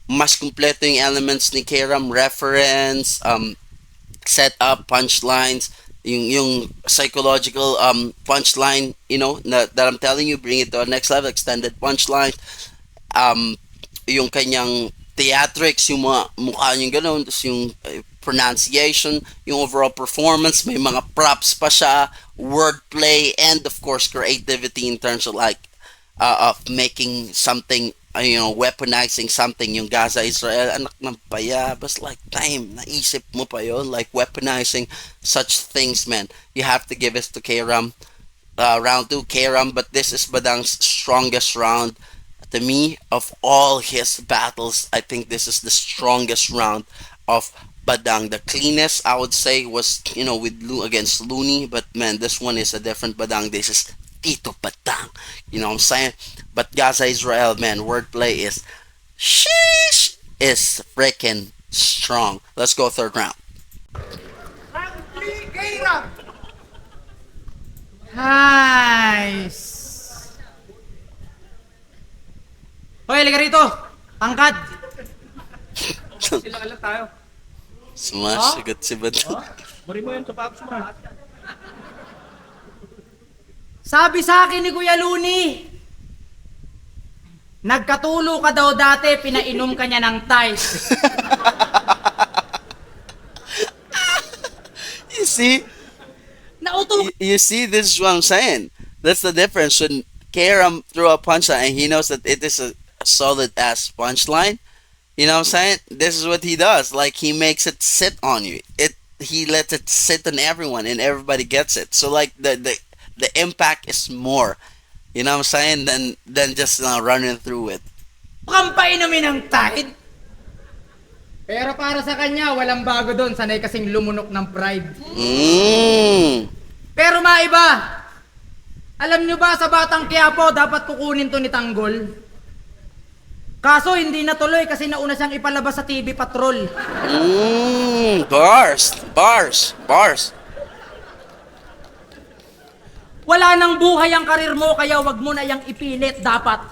mas kumpleto yung elements ni Kram, reference, set up, punchlines, yung psychological punchline, that I'm telling you, bring it to a next level, extended punchline, um, yung kanyang theatrics, yung mga mukha niyang gano'n, tapos yung pronunciation, yung overall performance, may mga props pa siya, wordplay, and of course, creativity in terms of like, of making something, weaponizing something, yung Gaza Israel, anak ng bayabas, like, damn, naisip mo pa yun, like, weaponizing such things, man. You have to give it to Kram. Round 2, Kram, but this is Badang's strongest round. To me, of all his battles, I think this is the strongest round of Badang. The cleanest, I would say, was, with against Looney, but man, this one is a different Badang. This is Tito Badang. You know what I'm saying? But Gaza Israel, man, wordplay is sheesh, is freaking strong. Let's go third round. Nice. Hoy, liga rito. Tangkad. Sila lang tayo. Smash, agad si Badang. Bari mo yun, sapatos mo. Sabi sa akin ni Kuya Luni, nagkatulo ka daw dati, pinainom ka niya ng Thais. You see? Nauto. You see, this is what I'm saying. That's the difference when Kram threw a punchline and he knows that it is a solid ass punchline. You know what I'm saying? This is what he does. Like, he makes it sit on you. He lets it sit on everyone and everybody gets it. So like the impact is more. You know what I'm saying? Than just running through it. Kang painumin ng Tide. Pero para sa kanya, walang bago doon. Sanay kasing lumunok ng pride. Pero maiba. Alam nyo ba sa Batang Quiapo, dapat kukunin to ni Tanggol? Kaso hindi natuloy kasi nauna siyang ipalabas sa TV Patrol. Bars. Wala nang buhay ang karir mo, kaya wag mo na yang ipilit dapat.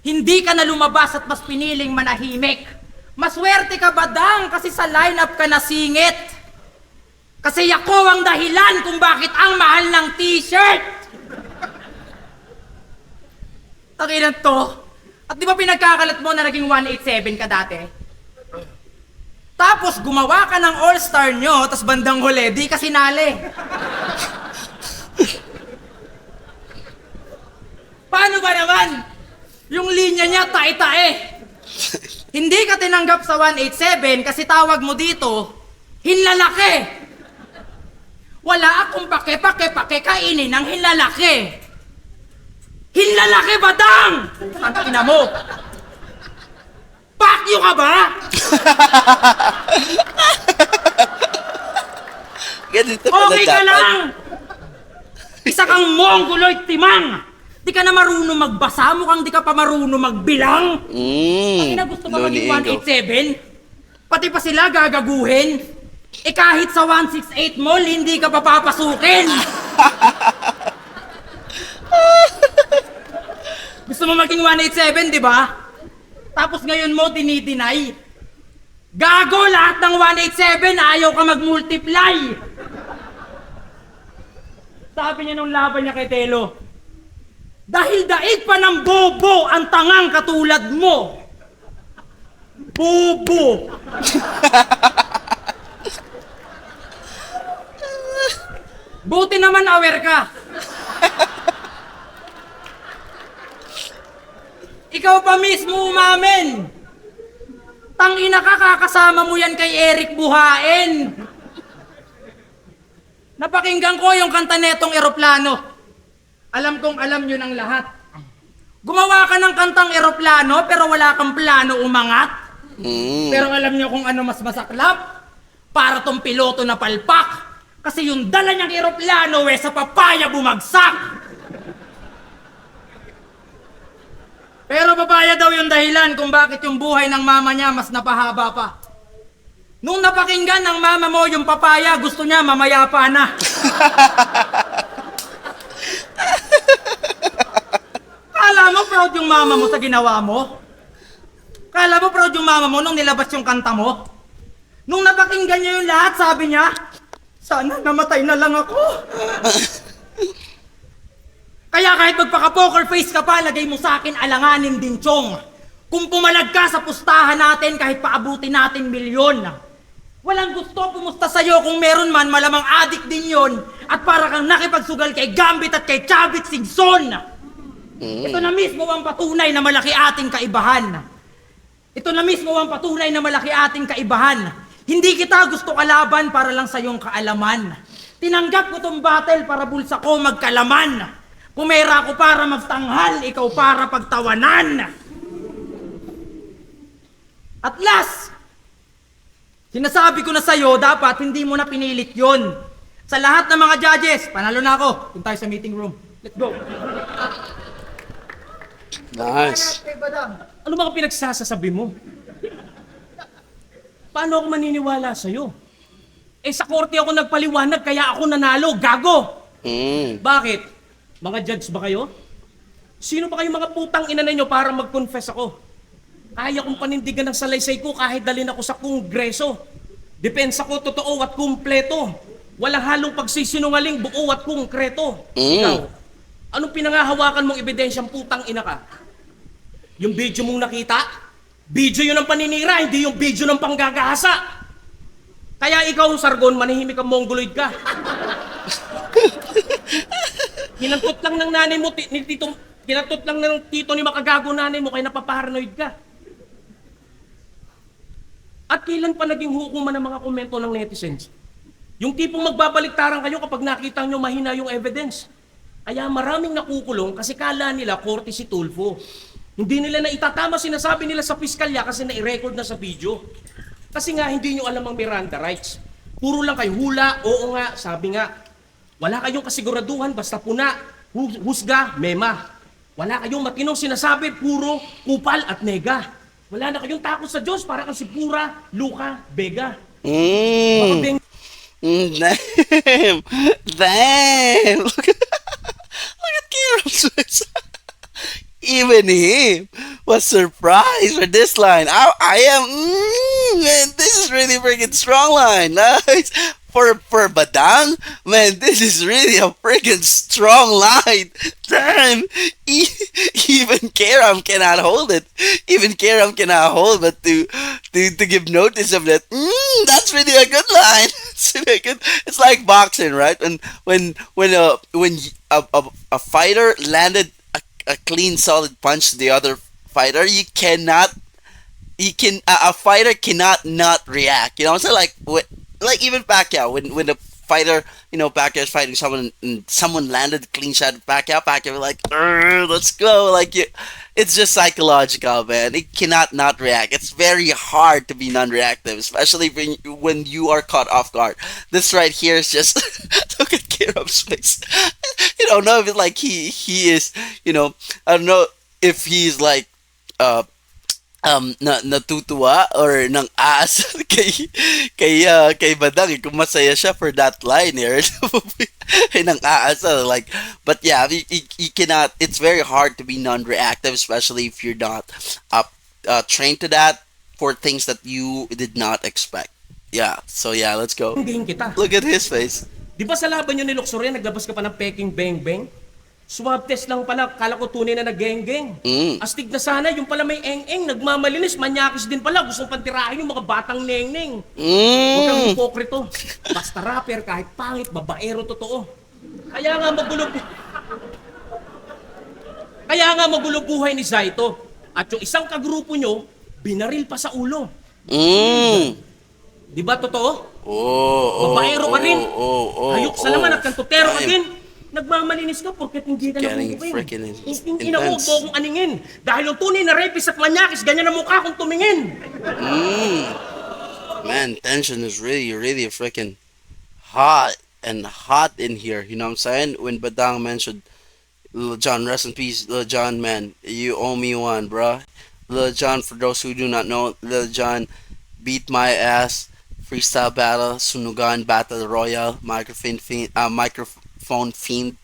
Hindi ka na lumabas at mas piniling manahimik. Maswerte ka, Badang, kasi sa lineup ka nasingit. Kasi ako ang dahilan kung bakit ang mahal ng t-shirt. Takinan to. At di ba pinagkakalat mo na naging 187 ka dati? Tapos gumawa ka ng all-star nyo, tapos bandang huli, di ka sinali. Paano ba naman? Yung linya niya, tae-tae. Hindi ka tinanggap sa 187 kasi tawag mo dito, hinlalaki. Wala akong pake, kainin ng hinlalaki. Hinlalaki, Badang! Ang ina mo! Pakyo ka ba? Ganito pala Okay ka dapat. lang! Isa kang mongoloid timang! Di ka na marunong magbasa, mukhang di ka pa marunong magbilang. Ang ina gusto pa maging 187? Pati pa sila gagaguhin. Eh kahit sa 168 mall, hindi ka pa papasukin. Gusto mo maging 187, di ba? Tapos ngayon mo dinideny. Gago, lahat ng 187, ayaw ka mag-multiply. Sabi niya nung laban niya kay Telo, dahil daig pa ng bobo ang tangang katulad mo. Bobo. Buti naman aware ka. Ikaw pa mismo umamin. Tangina ka, kakasama mo yan kay Eric Buhain. Napakinggan ko yung kanta netong eroplano. Alam kong alam nyo ng lahat. Gumawa ka ng kantang eroplano pero wala kang plano umangat. Pero alam nyo kung ano mas masaklap? Para tong piloto na palpak. Kasi yung dala niyang eroplano sa papaya bumagsak. Pero papaya daw yung dahilan kung bakit yung buhay ng mama niya mas napahaba pa. Nung napakinggan ng mama mo yung papaya, gusto niya mamaya pa na. Kala mo proud yung mama mo sa ginawa mo? Kala mo proud yung mama mo nung nilabas yung kanta mo? Nung napakinggan niya yung lahat, sabi niya, sana namatay na lang ako. Kaya kahit magpaka-poker face ka pa, lagay mo sa akin alanganin din, Chong. Kung pumalag ka sa pustahan natin, kahit paabutin natin milyon. Walang gusto pumusta sa'yo kung meron man, malamang adik din yon. At para kang nakipagsugal kay Gambit at kay Chavit Singson. Ito na mismo ang patunay na malaki ating kaibahan. Ito na mismo ang patunay na malaki ating kaibahan. Hindi kita gusto kalaban para lang sa iyong kaalaman. Tinanggap ko tong battle para bulsa ko magkalaman. Pumera ko para magtanghal, ikaw para pagtawanan. At last, sinasabi ko na sa'yo, dapat hindi mo na pinilit yon. Sa lahat ng mga judges, panalo na ako. Doon tayo sa meeting room. Let's go. Nice. Ano mga pinagsasasabi mo? Paano ako maniniwala sa'yo? Eh sa korte ako nagpaliwanag kaya ako nanalo, gago! Bakit? Mga judge ba kayo? Sino ba kayo mga putang ina ninyo para mag-confess ako? Kaya kong panindigan ng salaysay ko kahit dalhin ako sa kongreso. Depensa ko totoo at kumpleto. Walang halong pagsisinungaling, buo at konkreto. Ikaw, anong pinangahawakan mong ebidensyang putang ina ka? Yung video mong nakita? Video yun ang paninira, hindi yung video ng panggagahasa. Kaya ikaw, Sargon, manahimik kang mongoloid ka. Kinantot lang ng nanay mo, kinantot lang ng tito ni makagago nanay mo, kaya napaparanoid ka. At kailan pa naging hukuman ng mga komento ng netizens? Yung tipong magbabaliktaran kayo kapag nakita nyo mahina yung evidence. Kaya maraming nakukulong kasi kala nila korte si Tulfo. Hindi nila na itatama sinasabi nila sa piskalya kasi na-record na sa video. Kasi nga hindi nyo alam ang Miranda rights. Puro lang kayo hula, oo nga, sabi nga. Wala kayong kasiguraduhan, basta puna, husga, mema. Wala kayong matinong sinasabi, puro kupal at nega. Wala na kayong takot sa Diyos para kang si Pura, Luka, Bega. Damn. Damn. Look at Kieran's face. Even him was surprised for this line. I am, man, this is really freaking strong line. Nice. For Badang, man, this is really a freaking strong line. Damn. Even Karam cannot hold it. Even Karam cannot hold but to give notice of that. That's really a good line. It's really good. It's like boxing, right? When a fighter landed a clean solid punch to the other fighter, a fighter cannot not react. You know, so like even Pacquiao, when the fighter, Pacquiao is fighting someone and someone landed a clean shot at Pacquiao was like, let's go. Like, it's just psychological, man. It cannot not react. It's very hard to be non-reactive, especially when you are caught off guard. This right here is just, look at Kiram's face. You don't know if it's like he is, I don't know if he's like, natutuwa or nang aas kay Badang kung masaya siya for that line here. Nang aasa, like, but yeah, you cannot, it's very hard to be non-reactive, especially if you're not trained to that for things that you did not expect. Yeah, so yeah, let's go. Look at his face. Di ba sa laban nyo ni Luxuria, naglabas ka pa ng peking beng-beng? Swab test lang pala, kala ko tunay na nag-geng-geng. Astig na sana, yung pala may eng-eng, nagmamalinis, manyakis din pala, gustong pantirahin yung mga batang neng-neng. Huwag kang hipokrito. Basta rapper, kahit pangit, babaero totoo. Kaya nga magulo buhay ni Zaito. At yung isang kagrupo nyo, binaril pa sa ulo. Di ba totoo? Babaero ka rin. Hayok sa naman at kantutero ka din. Nagmamalinis ka porket hindi ka nakukuhin. Ina mo, huwag akong aningin. Dahil yung tunay na rapist at manyakis, ganyan ang mukha kong tumingin. Man, tension is really, really freaking hot in here. You know what I'm saying? When Badang mentioned Lil Jon, rest in peace, Lil Jon, man, you owe me one, bruh. Lil Jon, for those who do not know, Lil Jon beat my ass. Freestyle battle, Sunugan Battle Royale, Microphone Fiend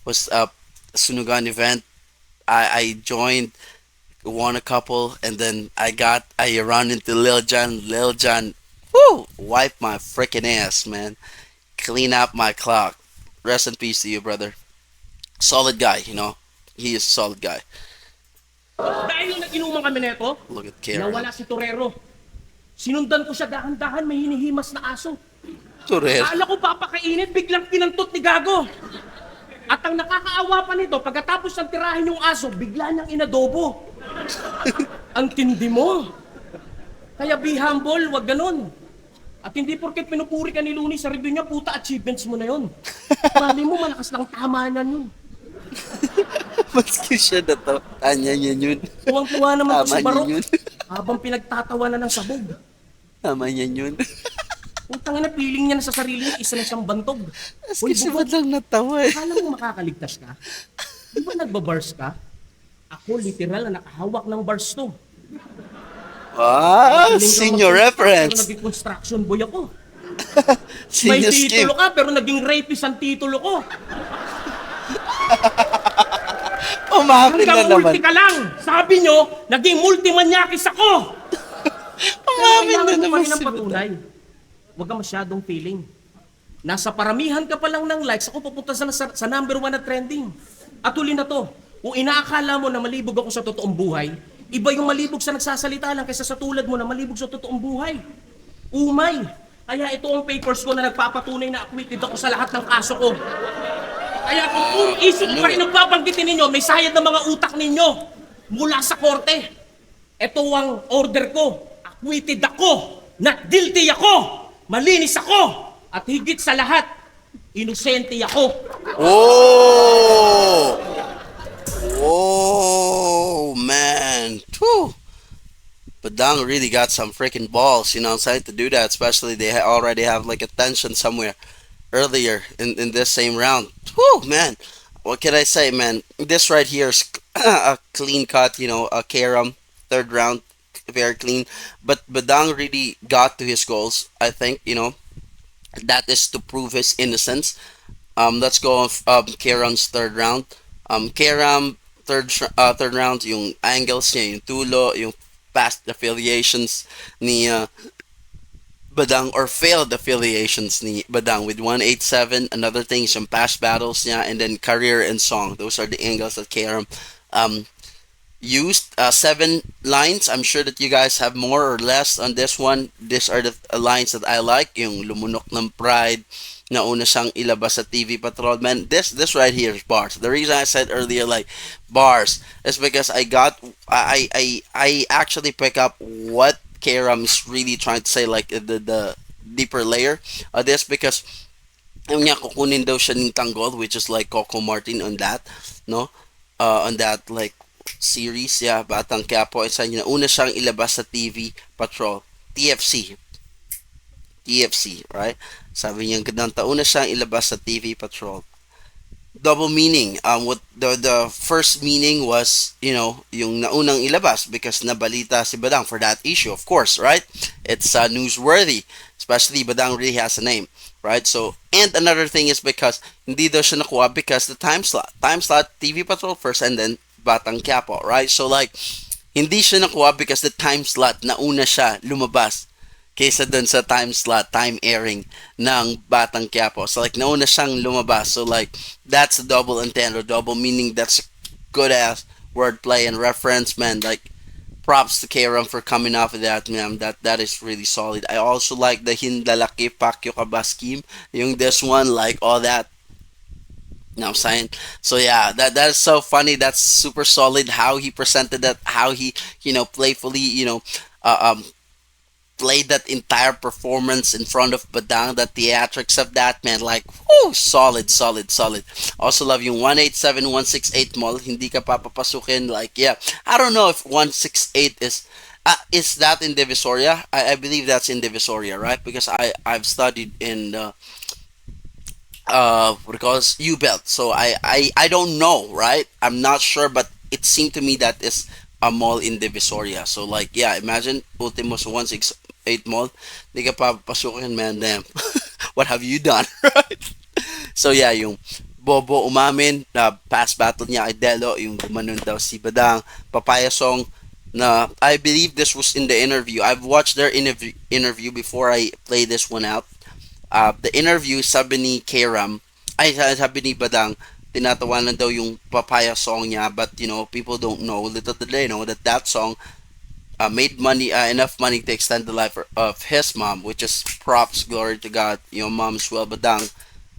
was a Sunugan event. I joined won a couple, and then I run into Lil Jon. Lil Jon, whoo, wipe my freaking ass, man. Clean up my clock. Rest in peace to you, brother. Solid guy, you know. He is a solid guy. Dahil nung nag-inuman kami neto, Look at Karen. nawala si Torero. Sinundan ko siya dahan-dahan, may hinihimas na aso. Torero. Akala ko papakainit, biglang pinantot ni Gago. At ang nakakaawa pa nito, pagkatapos ng tirahin yung aso, bigla niyang inadobo. Ang tindi mo. Kaya be humble, wag ganun. At hindi porket pinupuri ka ni Looney sa review niya, puta achievements mo na yun. Mali mo, malakas lang tama na yun. Maski siya na to. Tanya niya yun. Tuwang-tuwa naman to Tama si Barok. niya yun. Habang pinagtatawanan ng sabog. Tama niya yun. Putang na, feeling niya na sa sarili niya, isa na siyang bantog. Maski siya ba lang natawa eh. Akala mo makakaligtas ka? Di ba nagbabars ka? Ako literal na nakahawak ng bars to. Ah, Feeling ko senior Pero reference. naging construction boy ako. May Senior scheme. titulo ka pero naging rapist ang titulo ko. Umamin na Hanggang naman. multi ka lang. Sabi nyo, naging multimanyakis ako. Umamin na Kailangan mo pa naman rin ang si patunay. Huwag ka masyadong feeling. Nasa paramihan ka pa lang ng likes, ako pupunta sa number 1 na trending. At huli na to, kung inaakala mo na malibog ako sa totoong buhay, iba yung malibog sa nagsasalita lang kaysa sa tulad mo na malibog sa totoong buhay. Umay. Kaya ito ang papers ko na nagpapatunay na acquitted ako sa lahat ng kaso ko. Kaya kung isip pa rin ang babanggitin ninyo, may sayad ng mga utak ninyo mula sa korte. Ito ang order ko. Acquitted ako. Not guilty ako. Malinis ako. At higit sa lahat, inosente ako. Oh! Oh, man. Whew. Badang really got some freaking balls, you know what I'm saying, to do that, especially they already have like a tension somewhere earlier in this same round. Whew, man. What can I say, man? This right here is a clean cut, you know, a Karam, third round, very clean. But Badang really got to his goals, I think, you know. That is to prove his innocence. Let's go on Karam's third round. Karam, third round, yung angles niya, yung tulo, yung past affiliations ni Badang or failed affiliations ni Badang with 187. Another thing is yung past battles niya, and then career and song. Those are the angles that Karam used. 7 lines. I'm sure that you guys have more or less on this one. These are the lines that I like. Yung lumunok ng pride, na una siyang ilabas sa TV Patrol. Man, this right here is bars. The reason I said earlier like bars is because I actually pick up what Karam is really trying to say, like the deeper layer of this, because yung niya kukunin daw siya ng tanggol, which is like Coco Martin on that, no? On that like series, yeah, Batang Quiapo, isa niya una siyang ilabas sa TV Patrol, TFC, right? Sabi niya ganun, tauna siyang ilabas sa TV Patrol. Double meaning. What the first meaning was, you know, yung naunang ilabas because nabalita si Badang for that issue, of course, right? It's newsworthy, especially Badang really has a name, right? So, and another thing is because hindi daw siya nakuha because the time slot TV Patrol first and then Batang Quiapo, right? So like hindi siya nakuha because the time slot nauna siya lumabas kaysa dun sa time slot, time airing ng Batang Quiapo. So like nauna siyang lumabas. So like that's a double intent or double meaning. That's a good ass wordplay and reference, man. Like props to Karam for coming off of that, man. That is really solid. I also like the Hindalaki Pakyo Kaba scheme. Yung this one, like all that. You know what I'm saying? So yeah, that is so funny. That's super solid how he presented that, how he, you know, playfully, you know, played that entire performance in front of Badang, the theatrics of that, man, like, whoo, solid. Also love yung 187, 168 mall, hindi ka papapasukin, like, yeah, I don't know if 168 is that in Divisoria? I believe that's in Divisoria, right? Because I've studied in what it calls U-Belt, so I don't know, right? I'm not sure, but it seemed to me that is a mall in Divisoria. So like, yeah, imagine Ultimos 168 mall, di ka papasukin, man, damn. What have you done, right? So yeah, yung Bobo umamin na past battle niya kay Delo, yung gumanon daw si Badang. Papaya song, Na I believe this was in the interview. I've watched their interview before I play this one out. The interview, sabi ni Kram, sabi ni Badang, tinatawanan daw yung Papaya song niya, but people don't know, little did they know that that song made money, enough money to extend the life of his mom, which is props, glory to God. Mom's well, Badang,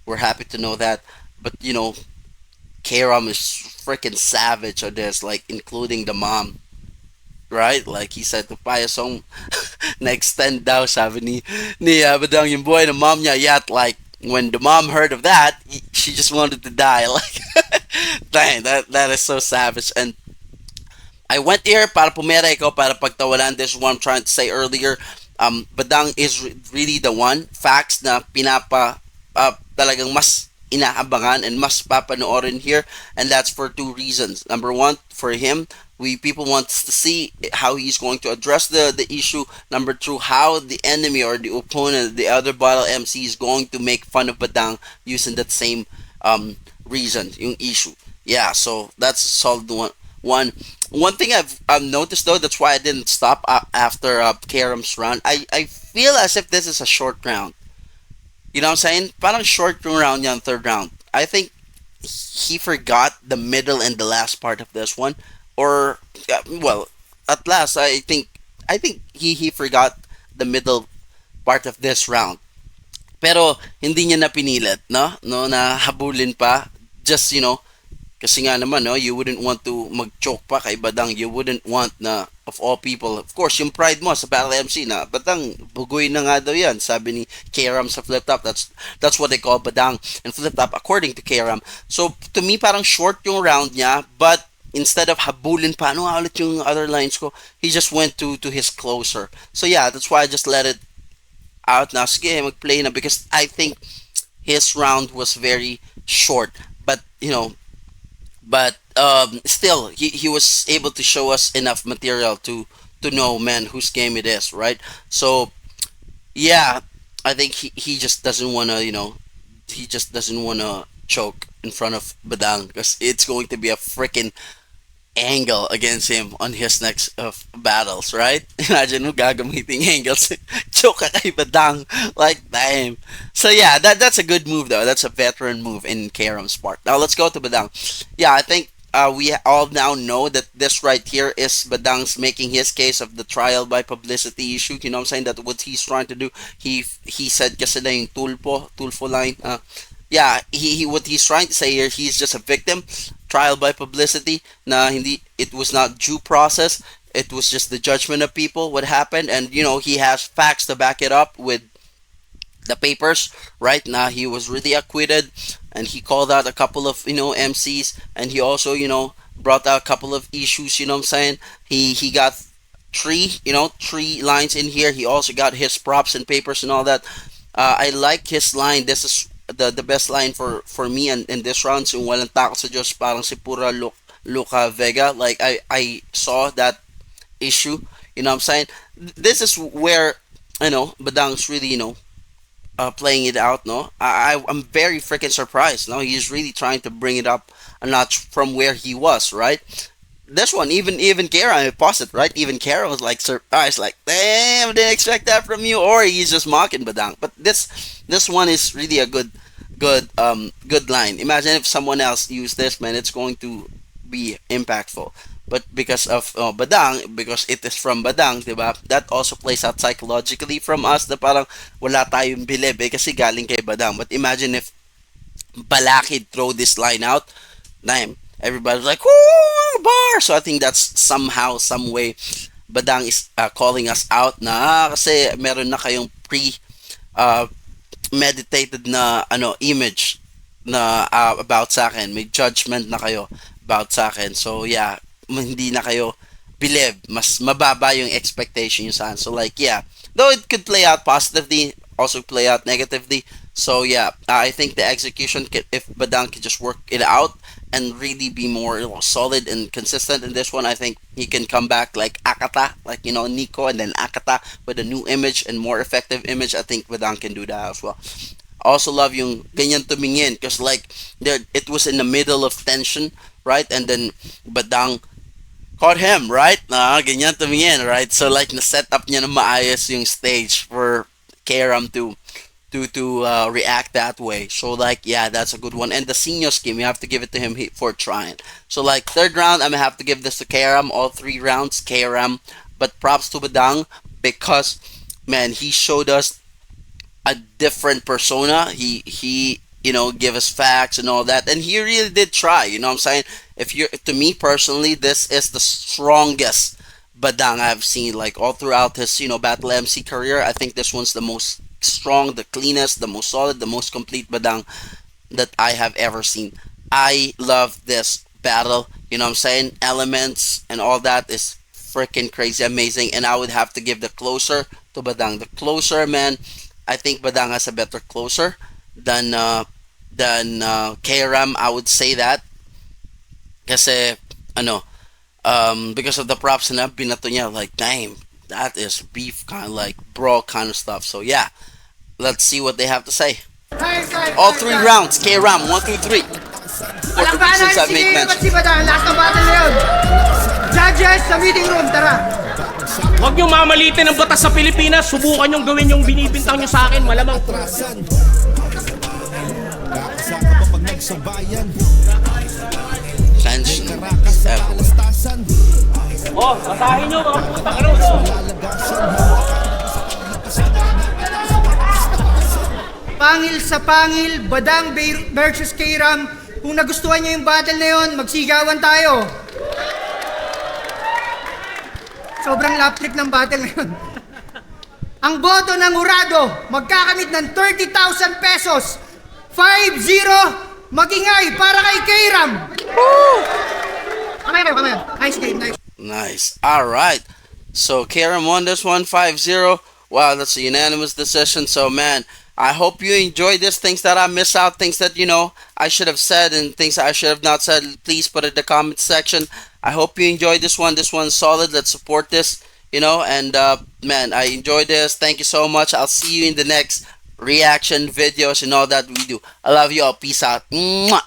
we're happy to know that. But Kram is freaking savage on this, like including the mom, right? Like he said, Papaya song na extend daw, sabi ni Badang yung boy, the mom niya, yet like when the mom heard of that, she just wanted to die. Like, dang, that is so savage. And I went here para pumera ikaw para pagtawanan. This is what I'm trying to say earlier. Badang is really the one. Facts na talagang mas inaabangan and mas papanoorin here, and that's for two reasons. Number one, for him, people want to see how he's going to address the issue. Number two, how the enemy or the opponent, the other battle MC, is going to make fun of Badang using that same reason, yung issue. Yeah, so that's a solid one thing I've noticed though, that's why I didn't stop after Karam's round. I feel as if this is a short round. You know what I'm saying? Parang short yung round yan, third round. I think he forgot the middle and the last part of this one. Or, well, at last, I think he forgot the middle part of this round. Pero, hindi niya na pinilit, no? No, na habulin pa. Just, kasi nga naman, no, you wouldn't want to mag-choke pa kay Badang. You wouldn't want na, of all people, of course, yung pride mo sa Battle MC na, Badang, bugoy na nga daw yan. Sabi ni Kram sa Flip Top, that's what they call Badang and Flip Top according to Kram. So, to me, parang short yung round niya, but instead of habulin pa, ano nga ulit yung other lines ko, he just went to his closer. So, yeah, that's why I just let it out na. Sige, mag-play na because I think his round was very short. But, still he was able to show us enough material to know, man, whose game it is, right? So yeah, I think he just doesn't want to he just doesn't want to choke in front of Badang because it's going to be a freaking angle against him on his next battles, right? Imagine mo gagamiting angles. Choke ka kay Badang. Like, damn. So yeah, that's a good move though. That's a veteran move in Karam's part. Now let's go to Badang. Yeah, I think we all now know that this right here is Badang's making his case of the trial by publicity issue. You know what I'm saying? That what he's trying to do. He said kasi na yung tulfo line. Yeah, he what he's trying to say here, he's just a victim. Trial by publicity na hindi, it was not due process, it was just the judgment of people what happened, and he has facts to back it up with the papers, right? Now he was really acquitted, and he called out a couple of MCs, and he also brought out a couple of issues. You know what I'm saying? He got three lines in here. He also got his props and papers and all that. I like his line. This is the best line for me in this round. So walang takot sa Diyos, parang si pura Luca Vega. Like I saw that issue. You know what I'm saying? This is where Badang's really playing it out. No, I'm very freaking surprised. No, he's really trying to bring it up a notch from where he was. Right. This one, even Kara, I paused it, right? Even Kara was like surprised, like, damn, didn't expect that from you, or he's just mocking Badang. But this one is really a good line. Imagine if someone else used this, man, it's going to be impactful. But because of Badang, because it is from Badang, diba? That also plays out psychologically from us na parang wala tayong bilib kasi galing kay Badang. But imagine if Balakid throw this line out, damn. Everybody's like, "Woo, bar!" So I think that's somehow, some way, Badang is calling us out na kasi meron na kayong meditated na image na about sa akin. May judgment na kayo about sa akin. So yeah, hindi na kayo believe. Mas mababa yung expectation nyo sa akin. So like yeah, though it could play out positively, also play out negatively. So yeah, I think the execution, if Badang can just work it out and really be more solid and consistent in this one, I think he can come back like Akata, like Nico, and then Akata with a new image and more effective image. I think Badang can do that as well. I also love yung ganyan tumingin because like it was in the middle of tension, right? And then Badang caught him, right? Ganyan tumingin, right? So like na-set up niya na maayos yung stage for Kram to react that way. So like yeah, that's a good one. And the senior scheme, you have to give it to him for trying. So like third round, I'm gonna have to give this to Kram. All three rounds, Kram. But props to Badang because man, he showed us a different persona. He give us facts and all that, and he really did try. You know what I'm saying? If you're to me personally, this is the strongest Badang I've seen like all throughout his battle MC career. I think this one's the most strong, the cleanest, the most solid, the most complete Badang that I have ever seen. I love this battle. You know what I'm saying? Elements and all that is freaking crazy amazing, and I would have to give the closer to Badang. The closer, man, I think Badang has a better closer than Kram. I would say that kasi because of the props na binato niya, like damn, that is beef kind of like brawl kind of stuff. So yeah, let's see what they have to say. All three rounds, Kram, 1, 2, 3. For the reasons I've made mention. Si Badang, last na battle na yun. Judges, sa meeting room, tara. Huwag niyong mamalitin ang batas sa Pilipinas. Subukan niyong gawin yung binibintang niyo sa akin. Malamang. Tension. Oh, basahin niyo mga putang ano. Pangil sa pangil, Badang versus Kram. Kung nagustuhan niyo yung battle na yun, magsigawan tayo. Sobrang lap trip ng battle na yun. Ang boto ng Morado, magkakamit ng 30,000 pesos. 5-0, magingay para kay Kram. Kamaya. Nice game, nice. Nice. All right. So Kram won this one 5-0. Wow, that's a unanimous decision. So man, I hope you enjoyed this. Things that I missed out, things that I should have said, and things that I should have not said. Please put it in the comment section. I hope you enjoyed this one. This one's solid. Let's support this. And man, I enjoyed this. Thank you so much. I'll see you in the next reaction videos and all that we do. I love you all. Peace out. Mwah.